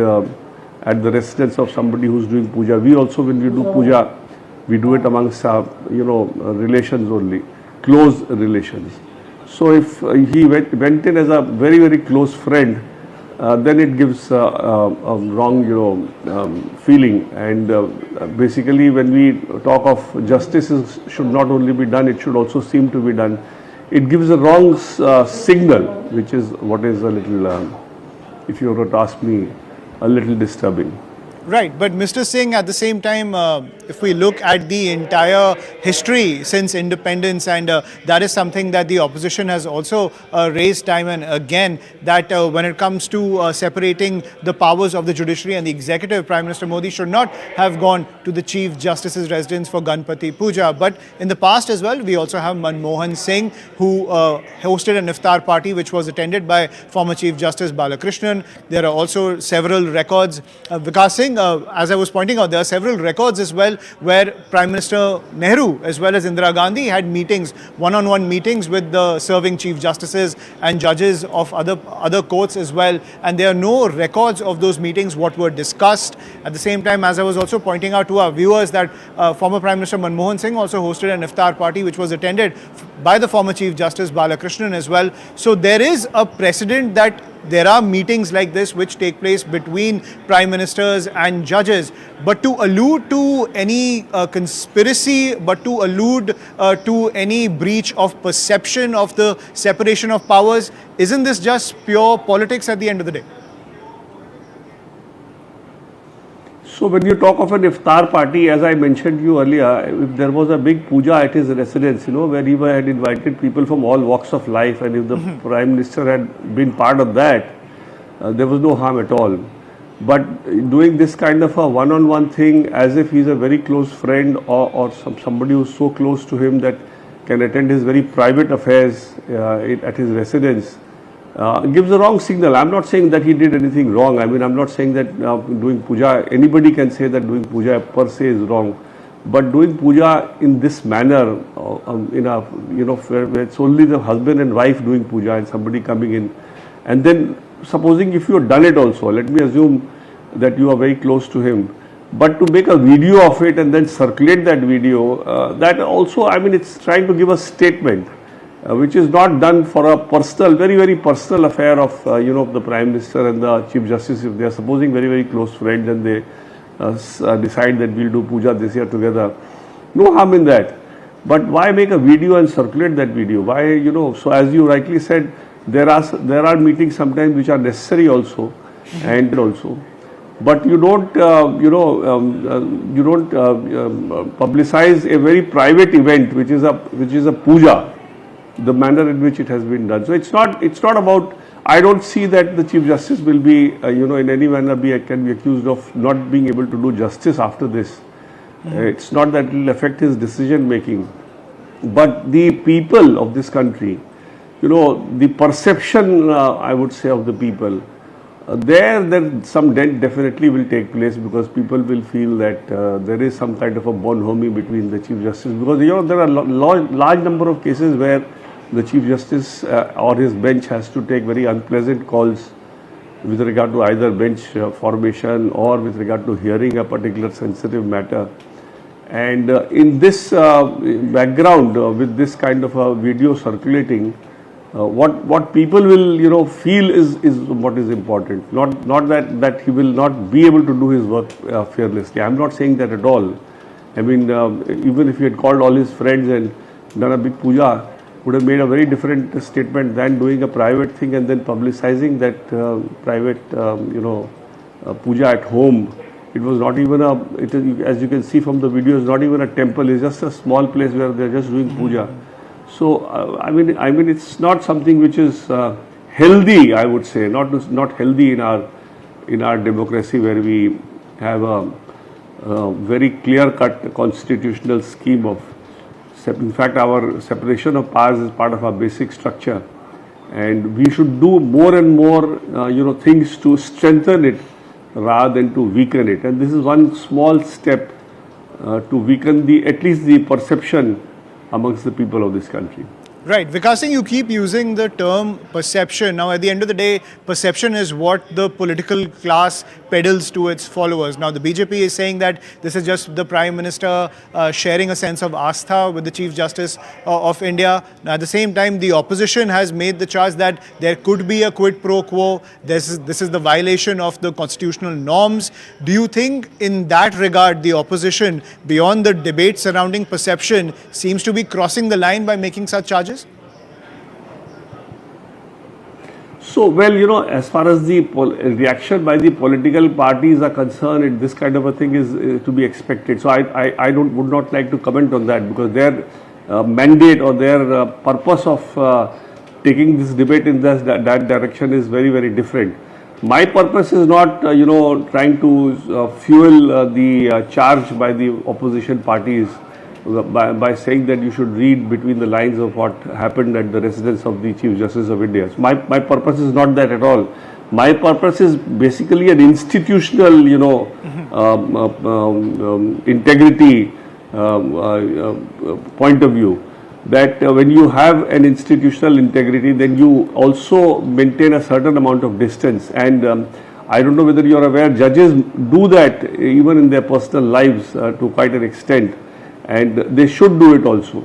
at the residence of somebody who's doing puja. We also, when we do puja, we do it amongst relations only, close relations. So if he went in as a very, very close friend, then it gives a wrong, feeling. And basically, when we talk of justice should not only be done, it should also seem to be done. It gives a wrong signal, which is what is a little, if you were to ask me, a little disturbing. Right, but Mr. Singh, at the same time, if we look at the entire history since independence, and that is something that the opposition has also raised time and again, that when it comes to separating the powers of the judiciary and the executive, Prime Minister Modi should not have gone to the Chief Justice's residence for Ganpati Puja. But in the past as well, we also have Manmohan Singh, who hosted an iftar party which was attended by former Chief Justice Balakrishnan. There are also several records. Vikas Singh, as I was pointing out, there are several records as well where Prime Minister Nehru as well as Indira Gandhi had meetings, one-on-one meetings with the serving Chief Justices and judges of other courts as well. And there are no records of those meetings, what were discussed. At the same time, as I was also pointing out to our viewers, that former Prime Minister Manmohan Singh also hosted an iftar party which was attended by the former Chief Justice Balakrishnan as well. So there is a precedent that there are meetings like this which take place between prime ministers and judges. But to allude to any conspiracy, but to allude to any breach of perception of the separation of powers, isn't this just pure politics at the end of the day? So when you talk of an iftar party, as I mentioned you earlier, if there was a big puja at his residence, where he had invited people from all walks of life, and if the Prime Minister had been part of that, there was no harm at all. But doing this kind of a one-on-one thing, as if he's a very close friend or somebody who's so close to him that can attend his very private affairs at his residence, gives a wrong signal. I'm not saying that he did anything wrong. I mean, I'm not saying that doing puja, anybody can say that doing puja per se is wrong. But doing puja in this manner in a, where it's only the husband and wife doing puja and somebody coming in. And then supposing if you have done it also, let me assume that you are very close to him, but to make a video of it and then circulate that video, that also, I mean, it's trying to give a statement, which is not done for a personal, very, very personal affair of, the Prime Minister and the Chief Justice. If they are supposing very, very close friends and they decide that we'll do puja this year together, no harm in that. But why make a video and circulate that video? Why, so as you rightly said, there are meetings sometimes which are necessary also, and also. But you don't, publicize a very private event, which is a puja, the manner in which it has been done. So it's not about. I don't see that the Chief Justice will be, in any manner can be accused of not being able to do justice after this. It's not that it will affect his decision making, but the people of this country, the perception, I would say, of the people. There some dent definitely will take place, because people will feel that there is some kind of a bonhomie between the Chief Justice, because there are large number of cases where the Chief Justice or his bench has to take very unpleasant calls with regard to either bench formation or with regard to hearing a particular sensitive matter. And in this background, with this kind of a video circulating, what people will feel is what is important. Not that he will not be able to do his work fearlessly. I'm not saying that at all. I mean, even if he had called all his friends and done a big puja, would have made a very different statement than doing a private thing and then publicizing that private puja at home. It was not even as you can see from the video, it's not even a temple. It's just a small place where they're just doing puja. So I mean, it's not something which is healthy. I would say not healthy in our democracy, where we have a very clear-cut constitutional scheme of. In fact, our separation of powers is part of our basic structure, and we should do more and more, things to strengthen it rather than to weaken it. And this is one small step to weaken at least the perception amongst the people of this country. Right. Vikas Singh, you keep using the term perception. Now, at the end of the day, perception is what the political class peddles to its followers. Now, the BJP is saying that this is just the Prime Minister sharing a sense of astha with the Chief Justice of India. Now, at the same time, the opposition has made the charge that there could be a quid pro quo. This is the violation of the constitutional norms. Do you think in that regard, the opposition, beyond the debate surrounding perception, seems to be crossing the line by making such charges? So, well, as far as the reaction by the political parties are concerned, this kind of a thing is to be expected. So, I would not like to comment on that, because their mandate or their purpose of taking this debate in that direction is very, very different. My purpose is not, trying to fuel the charge by the opposition parties by saying that you should read between the lines of what happened at the residence of the Chief Justice of India. So my purpose is not that at all. My purpose is basically an institutional, integrity point of view. That when you have an institutional integrity, then you also maintain a certain amount of distance. And I don't know whether you are aware, judges do that even in their personal lives to quite an extent. And they should do it also.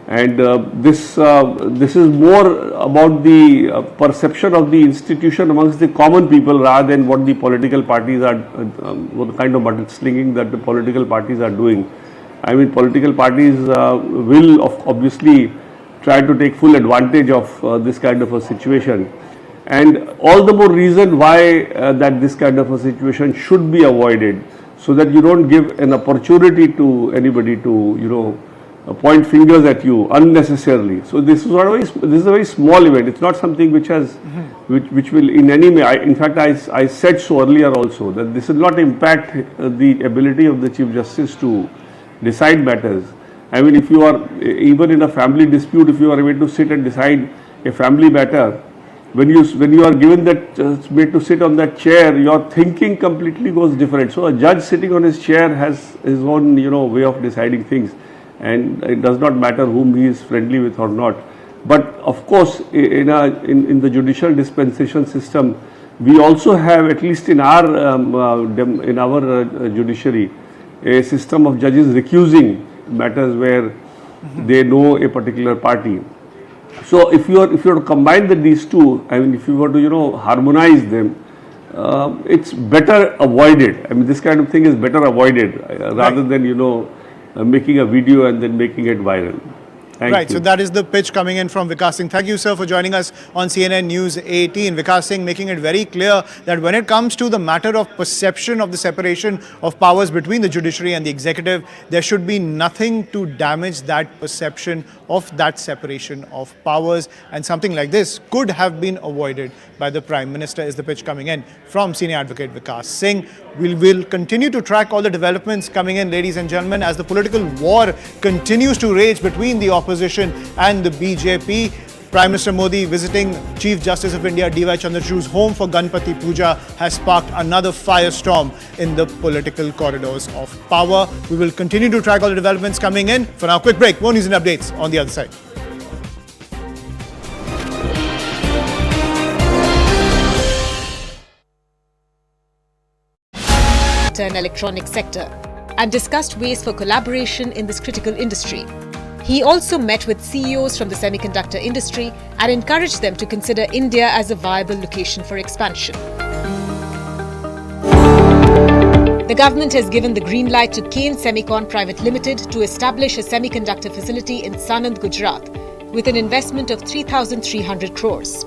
And this is more about the perception of the institution amongst the common people rather than what the political parties are, what the kind of mudslinging that the political parties are doing. I mean, political parties will obviously try to take full advantage of this kind of a situation. And all the more reason why that this kind of a situation should be avoided, so that you don't give an opportunity to anybody to, point fingers at you unnecessarily. So this is a very small event. It's not something which has, which will in any way. In fact, I said so earlier also that this will not impact the ability of the Chief Justice to decide matters. I mean, if you are even in a family dispute, if you are able to sit and decide a family matter, when you are given that made to sit on that chair, your thinking completely goes different. So a judge sitting on his chair has his own way of deciding things, and it does not matter whom he is friendly with or not. But of course, in the judicial dispensation system, we also have, at least in our judiciary, a system of judges recusing matters where they know a particular party. So if you are to combine these two, I mean, if you were to harmonize them, it's better avoided. I mean, this kind of thing is better avoided rather than making a video and then making it viral. Thank you. So that is the pitch coming in from Vikas Singh. Thank you, sir, for joining us on CNN News 18. Vikas Singh making it very clear that when it comes to the matter of perception of the separation of powers between the judiciary and the executive, there should be nothing to damage that perception of that separation of powers. And something like this could have been avoided by the Prime Minister, is the pitch coming in from Senior Advocate Vikas Singh. We will continue to track all the developments coming in, ladies and gentlemen, as the political war continues to rage between the opposition and the BJP. Prime Minister Modi visiting Chief Justice of India D.Y. Chandrachud's home for Ganpati Puja has sparked another firestorm in the political corridors of power. We will continue to track all the developments coming in. For now, quick break. More news and updates on the other side. And electronics sector and discussed ways for collaboration in this critical industry. He also met with CEOs from the semiconductor industry and encouraged them to consider India as a viable location for expansion. The government has given the green light to Kane Semicon Private Limited to establish a semiconductor facility in Sanand, Gujarat, with an investment of 3,300 crores.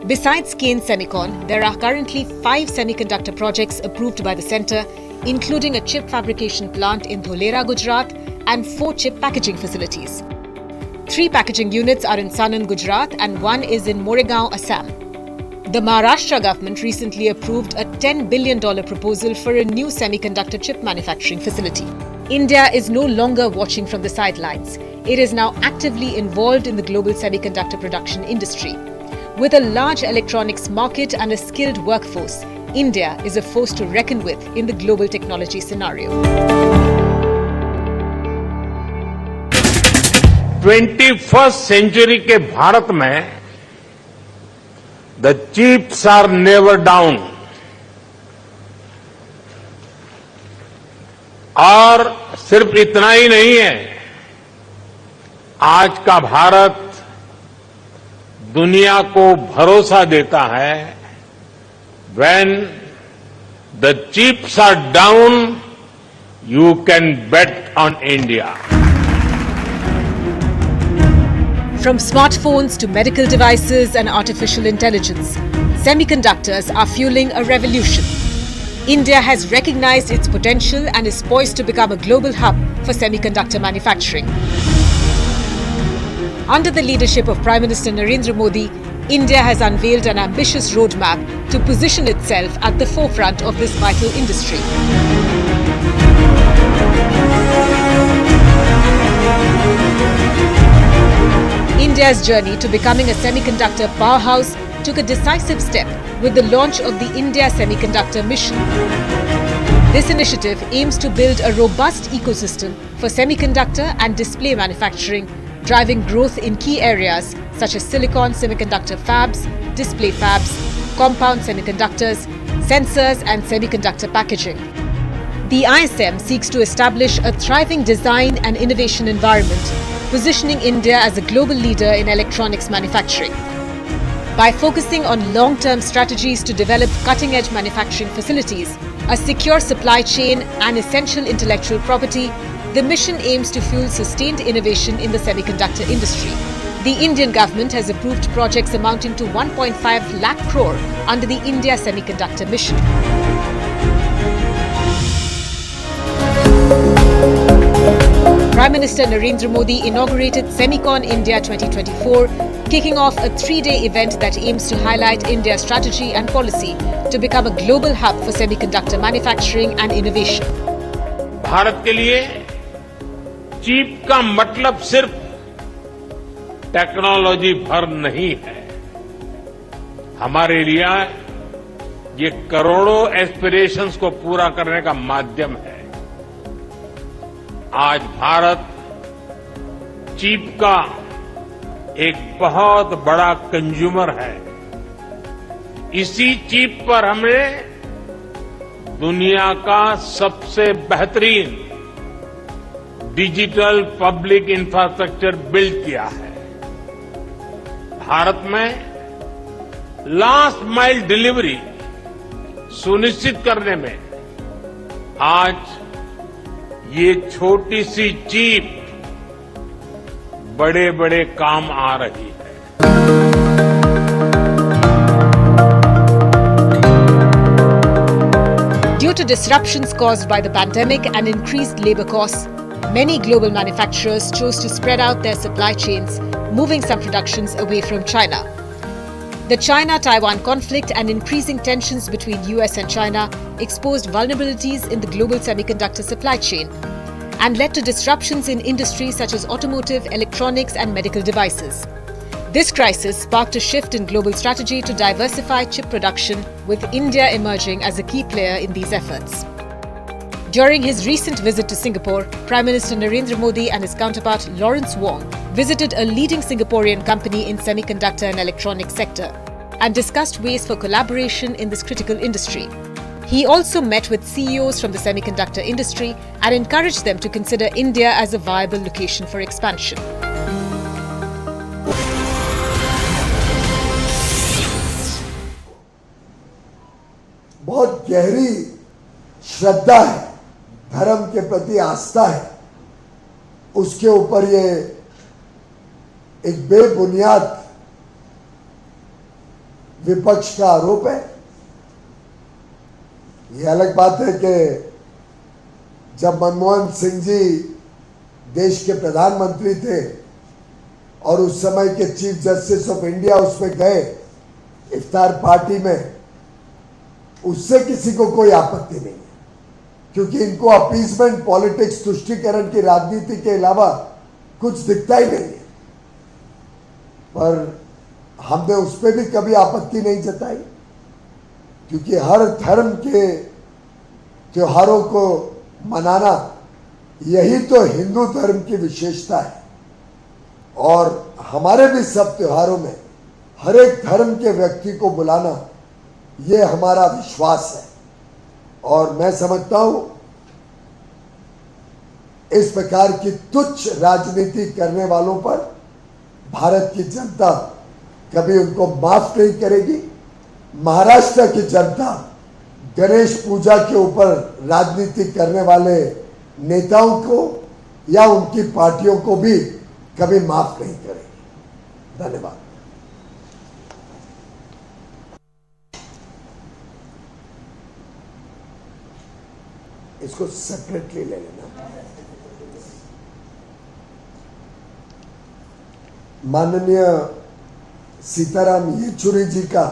Besides Kane Semicon, there are currently 5 semiconductor projects approved by the centre, including a chip fabrication plant in Dholera, Gujarat, and 4 chip packaging facilities. 3 packaging units are in Sanand, Gujarat, and 1 is in Moregaon, Assam. The Maharashtra government recently approved a $10 billion proposal for a new semiconductor chip manufacturing facility. India is no longer watching from the sidelines. It is now actively involved in the global semiconductor production industry. With a large electronics market and a skilled workforce, India is a force to reckon with in the global technology scenario. 21st century के भारत में the chips are never down. और सिर्फ इतना ही नहीं है, आज का भारत दुनिया को भरोसा देता है, when the chips are down, you can bet on India. From smartphones to medical devices and artificial intelligence, semiconductors are fueling a revolution. India has recognized its potential and is poised to become a global hub for semiconductor manufacturing. Under the leadership of Prime Minister Narendra Modi, India has unveiled an ambitious roadmap to position itself at the forefront of this vital industry. India's journey to becoming a semiconductor powerhouse took a decisive step with the launch of the India Semiconductor Mission. This initiative aims to build a robust ecosystem for semiconductor and display manufacturing, driving growth in key areas such as silicon semiconductor fabs, display fabs, compound semiconductors, sensors and semiconductor packaging. The ISM seeks to establish a thriving design and innovation environment, positioning India as a global leader in electronics manufacturing. By focusing on long-term strategies to develop cutting-edge manufacturing facilities, a secure supply chain and essential intellectual property, the mission aims to fuel sustained innovation in the semiconductor industry. The Indian government has approved projects amounting to 1.5 lakh crore under the India Semiconductor Mission. Prime Minister Narendra Modi inaugurated Semicon India 2024, kicking off a 3-day event that aims to highlight India's strategy and policy to become a global hub for semiconductor manufacturing and innovation. Bharat के लिए chip का मतलब सिर्फ technology भर नहीं है, हमारे लिए ये करोड़ों एस्पिरेशंस को पूरा करने का माध्यम है। आज भारत चीप का एक बहुत बड़ा कंज्यूमर है। इसी चीप पर हमने दुनिया का सबसे बेहतरीन डिजिटल पब्लिक इंफ्रास्ट्रक्चर बिल्ड किया है। भारत में लास्ट माइल डिलीवरी सुनिश्चित करने में आज ये छोटी सी चीप बड़े बड़े काम आ रही है। Due to disruptions caused by the pandemic and increased labor costs, many global manufacturers chose to spread out their supply chains, moving some productions away from China. The China-Taiwan conflict and increasing tensions between US and China exposed vulnerabilities in the global semiconductor supply chain and led to disruptions in industries such as automotive, electronics and medical devices. This crisis sparked a shift in global strategy to diversify chip production, with India emerging as a key player in these efforts. During his recent visit to Singapore, Prime Minister Narendra Modi and his counterpart Lawrence Wong visited a leading Singaporean company in semiconductor and electronics sector and discussed ways for collaboration in this critical industry. He also met with CEOs from the semiconductor industry and encouraged them to consider India as a viable location for expansion. बहुत गहरी श्रद्धा है, धर्म के प्रति आस्था है, उसके ऊपर ये एक बेबुनियाद विपक्ष का आरोप है। ये अलग बात है कि जब मनमोहन सिंह जी देश के प्रधानमंत्री थे और उस समय के चीफ जस्टिस ऑफ इंडिया उसमें गए इफ्तार पार्टी में, उससे किसी को कोई आपत्ति नहीं है, क्योंकि इनको अपीजमेंट पॉलिटिक्स, तुष्टीकरण की राजनीति के अलावा कुछ दिखता ही नहीं है। पर हमने उस पर भी कभी आपत्ति नहीं जताई, क्योंकि हर धर्म के त्योहारों को मनाना यही तो हिंदू धर्म की विशेषता है। और हमारे भी सब त्योहारों में हर एक धर्म के व्यक्ति को बुलाना, ये हमारा विश्वास है। और मैं समझता हूं इस प्रकार की तुच्छ राजनीति करने वालों पर भारत की जनता कभी उनको माफ नहीं करेगी। महाराष्ट्र की जनता गणेश पूजा के ऊपर राजनीति करने वाले नेताओं को या उनकी पार्टियों को भी कभी माफ नहीं करेगी। धन्यवाद। इसको सेपरेटली ले लेना। माननीय सीताराम येचुरी जी का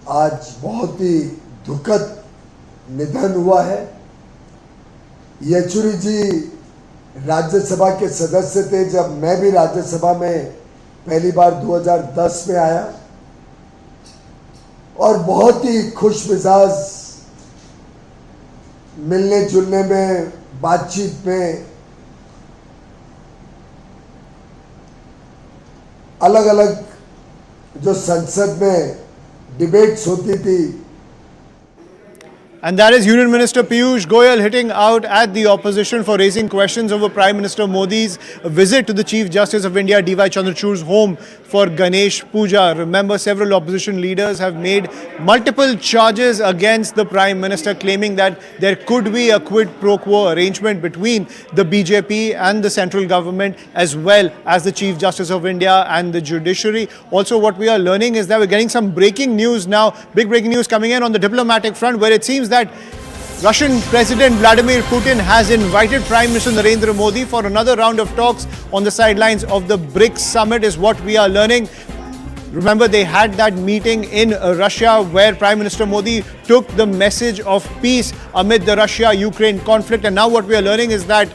आज बहुत ही दुखद निधन हुआ है। येचुरी जी राज्यसभा के सदस्य थे जब मैं भी राज्यसभा में पहली बार 2010 में आया, और बहुत ही खुश मिजाज, मिलने जुलने में, बातचीत में, अलग अलग जो संसद में डिबेट्स होती थी। And that is Union Minister Piyush Goyal hitting out at the opposition for raising questions over Prime Minister Modi's visit to the Chief Justice of India, D.Y. Chandrachud's home for Ganesh Puja. Remember, several opposition leaders have made multiple charges against the Prime Minister, claiming that there could be a quid pro quo arrangement between the BJP and the central government, as well as the Chief Justice of India and the judiciary. Also, what we are learning is that we're getting some breaking news now, big breaking news coming in on the diplomatic front, where it seems that Russian President Vladimir Putin has invited Prime Minister Narendra Modi for another round of talks on the sidelines of the BRICS summit, is what we are learning. Remember, they had that meeting in Russia where Prime Minister Modi took the message of peace amid the Russia-Ukraine conflict. And now what we are learning is that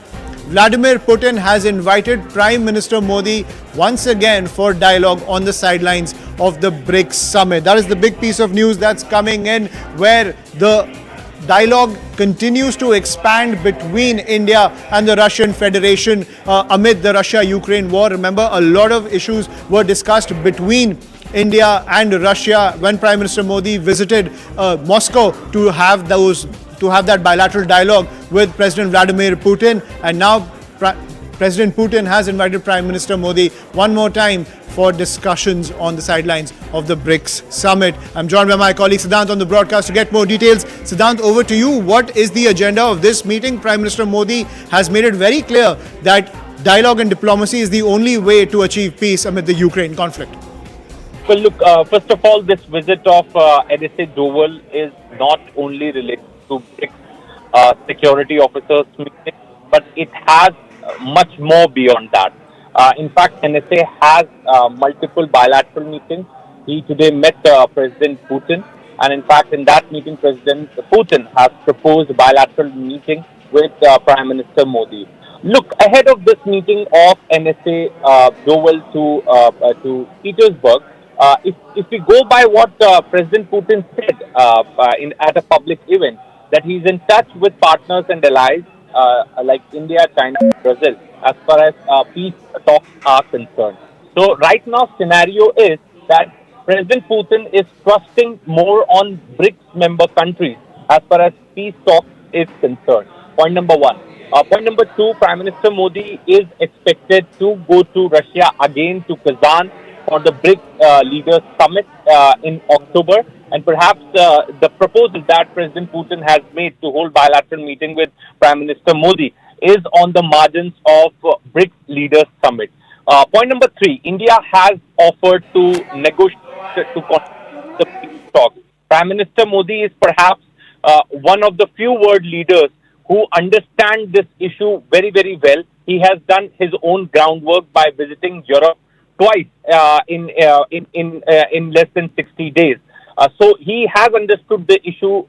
Vladimir Putin has invited Prime Minister Modi once again for dialogue on the sidelines of the BRICS summit. That is the big piece of news that's coming in, where the dialogue continues to expand between India and the Russian Federation amid the Russia-Ukraine war. Remember, a lot of issues were discussed between India and Russia when Prime Minister Modi visited Moscow to have that bilateral dialogue with President Vladimir Putin, and now President Putin has invited Prime Minister Modi one more time for discussions on the sidelines of the BRICS summit. I'm joined by my colleague Siddhant on the broadcast to get more details. Siddhant, over to you. What is the agenda of this meeting? Prime Minister Modi has made it very clear that dialogue and diplomacy is the only way to achieve peace amid the Ukraine conflict. Well, look, first of all, this visit of NSA Doval is not only related to BRICS security officers meeting, but it has much more beyond that. In fact, NSA has multiple bilateral meetings. He today met President Putin, and in fact, in that meeting, President Putin has proposed a bilateral meeting with Prime Minister Modi. Look, ahead of this meeting of NSA Doval to Petersburg, if we go by what President Putin said at a public event, that he's in touch with partners and allies like India, China, and Brazil as far as peace talks are concerned. So right now scenario is that President Putin is trusting more on BRICS member countries as far as peace talks is concerned. Point number one. Point number two, Prime Minister Modi is expected to go to Russia again, to Kazan, for the BRICS leaders summit in October, and perhaps the proposal that President Putin has made to hold bilateral meeting with Prime Minister Modi is on the margins of BRICS leaders summit. Point number three, India has offered to negotiate to continue the peace talks. Prime Minister Modi is perhaps one of the few world leaders who understand this issue very, very well. He has done his own groundwork by visiting Europe twice in less than 60 days. So he has understood the issue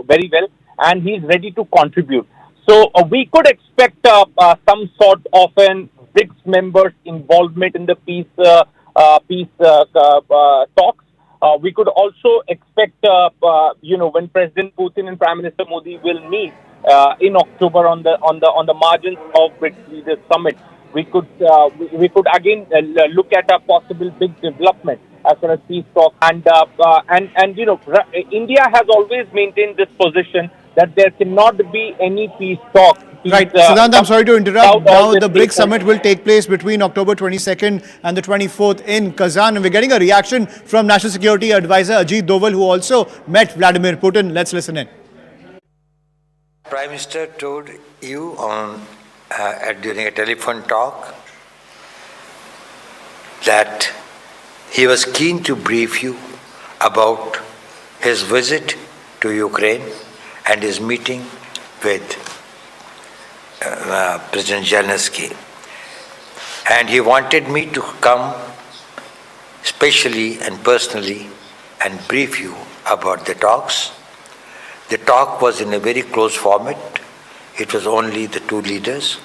very well, and he's ready to contribute. So we could expect some sort of an BRICS members' involvement in the peace talks. We could also expect, when President Putin and Prime Minister Modi will meet in October on the margins of BRICS Leaders Summit, we could again look at a possible big development as far as peace talks. And India has always maintained this position that there cannot be any peace talks. Right. Siddhant, I'm sorry to interrupt. Now the BRICS summit will take place between October 22nd and the 24th in Kazan. And we're getting a reaction from National Security Advisor Ajit Doval, who also met Vladimir Putin. Let's listen in. Prime Minister told you during a telephone talk that he was keen to brief you about his visit to Ukraine and his meeting with President Zelensky. And he wanted me to come specially and personally and brief you about the talks. The talk was in a very close format. It was only the two leaders.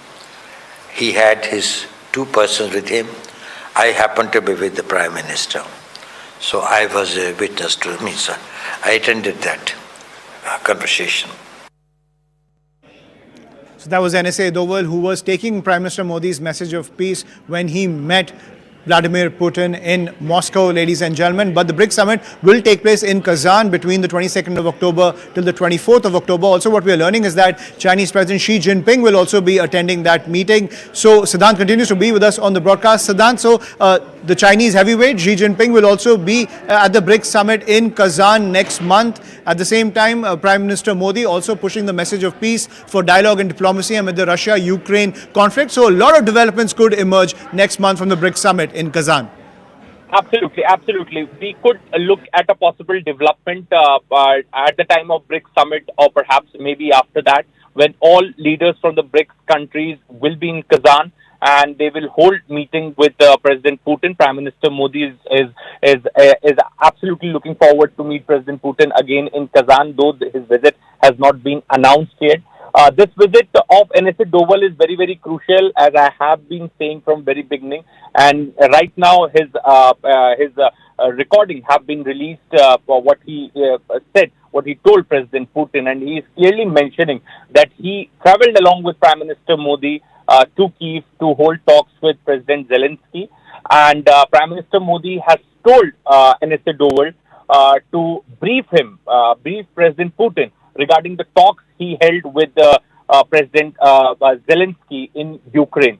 He had his two persons with him. I happened to be with the Prime Minister. So I was a witness to me, sir. I attended that conversation. So that was NSA Doval, who was taking Prime Minister Modi's message of peace when he met Vladimir Putin in Moscow, ladies and gentlemen. But the BRICS summit will take place in Kazan between the 22nd of October till the 24th of October. Also, what we are learning is that Chinese President Xi Jinping will also be attending that meeting. So Siddhant continues to be with us on the broadcast. Siddhant, so the Chinese heavyweight Xi Jinping will also be at the BRICS summit in Kazan next month. At the same time, Prime Minister Modi also pushing the message of peace for dialogue and diplomacy amid the Russia-Ukraine conflict. So a lot of developments could emerge next month from the BRICS summit in Kazan. Absolutely. We could look at a possible development at the time of BRICS summit, or perhaps maybe after that, when all leaders from the BRICS countries will be in Kazan and they will hold meeting with President Putin. Prime Minister Modi is absolutely looking forward to meet President Putin again in Kazan, though his visit has not been announced yet. This visit of NSA Doval is very, very crucial, as I have been saying from very beginning. And right now, his recording have been released for what he said, what he told President Putin, and he is clearly mentioning that he traveled along with Prime Minister Modi to Kyiv to hold talks with President Zelensky, and Prime Minister Modi has told NSA Doval to brief President Putin regarding the talks he held with President Zelensky in Ukraine.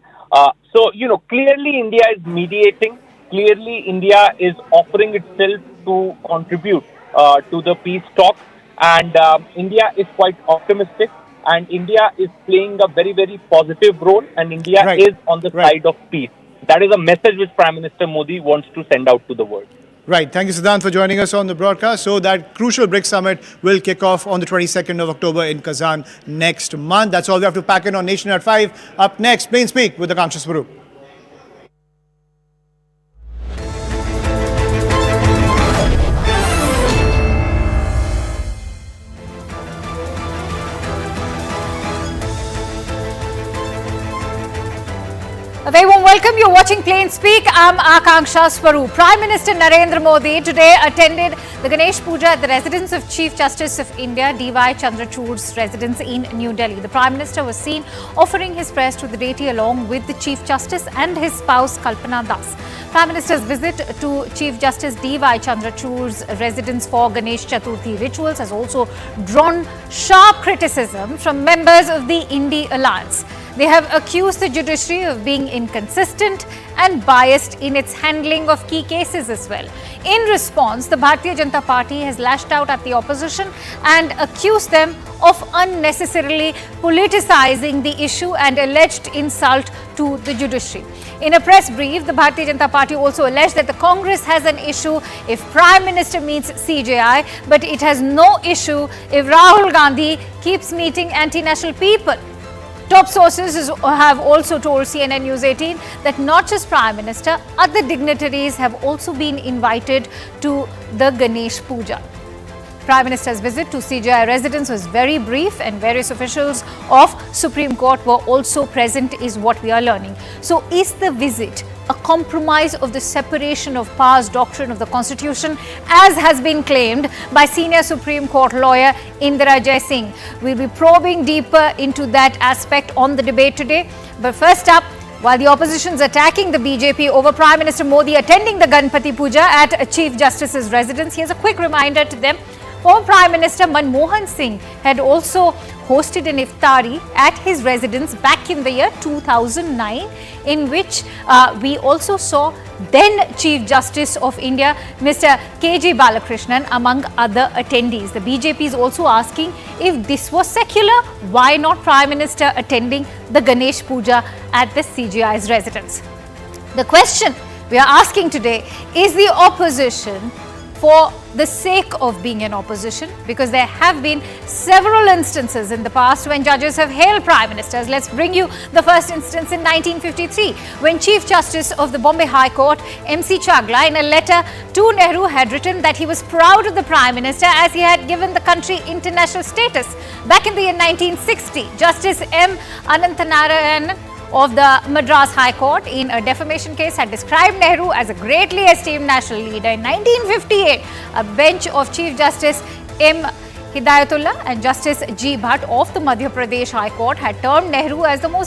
So, clearly India is mediating. Clearly India is offering itself to contribute to the peace talks. And India is quite optimistic. And India is playing a very, very positive role. And India is on the side of peace. That is a message which Prime Minister Modi wants to send out to the world. Right. Thank you, Siddhant, for joining us on the broadcast. So that crucial BRICS summit will kick off on the 22nd of October in Kazan next month. That's all we have to pack in on Nation at 5. Up next, Plain Speak with Akansha Swaroop. A very warm welcome. You're watching Plain Speak. I'm Akanksha Swaroop. Prime Minister Narendra Modi today attended the Ganesh Puja at the residence of Chief Justice of India, D.Y. Chandrachud's residence in New Delhi. The Prime Minister was seen offering his prayers to the deity along with the Chief Justice and his spouse Kalpana Das. Prime Minister's visit to Chief Justice D.Y. Chandrachud's residence for Ganesh Chaturthi rituals has also drawn sharp criticism from members of the Indy Alliance. They have accused the judiciary of being inconsistent and biased in its handling of key cases as well. In response, the Bharatiya Janata Party has lashed out at the opposition and accused them of unnecessarily politicizing the issue and alleged insult to the judiciary. In a press brief, the Bharatiya Janata Party also alleged that the Congress has an issue if Prime Minister meets CJI, but it has no issue if Rahul Gandhi keeps meeting anti-national people. Top sources have also told CNN News 18 that not just Prime Minister, other dignitaries have also been invited to the Ganesh Puja. Prime Minister's visit to CJI residence was very brief and various officials of Supreme Court were also present is what we are learning. So is the visit a compromise of the separation of powers doctrine of the Constitution as has been claimed by senior Supreme Court lawyer Indira Jai Singh? We'll be probing deeper into that aspect on the debate today. But first up, while the opposition is attacking the BJP over Prime Minister Modi attending the Ganpati Puja at Chief Justice's residence, here's a quick reminder to them. Former Prime Minister Manmohan Singh had also hosted an iftari at his residence back in the year 2009, in which we also saw then Chief Justice of India, Mr. KG Balakrishnan, among other attendees. The BJP is also asking if this was secular, why not Prime Minister attending the Ganesh Puja at the CJI's residence? The question we are asking today is the opposition for the sake of being an opposition, because there have been several instances in the past when judges have hailed Prime Ministers. Let's bring you the first instance in 1953, when Chief Justice of the Bombay High Court, M.C. Chagla, in a letter to Nehru had written that he was proud of the Prime Minister as he had given the country international status. Back in the year 1960, Justice M. Ananthanarayan of the Madras High Court in a defamation case had described Nehru as a greatly esteemed national leader. In 1958, a bench of Chief Justice M. Hidayatullah and Justice G. Bhatt of the Madhya Pradesh High Court had termed Nehru as the most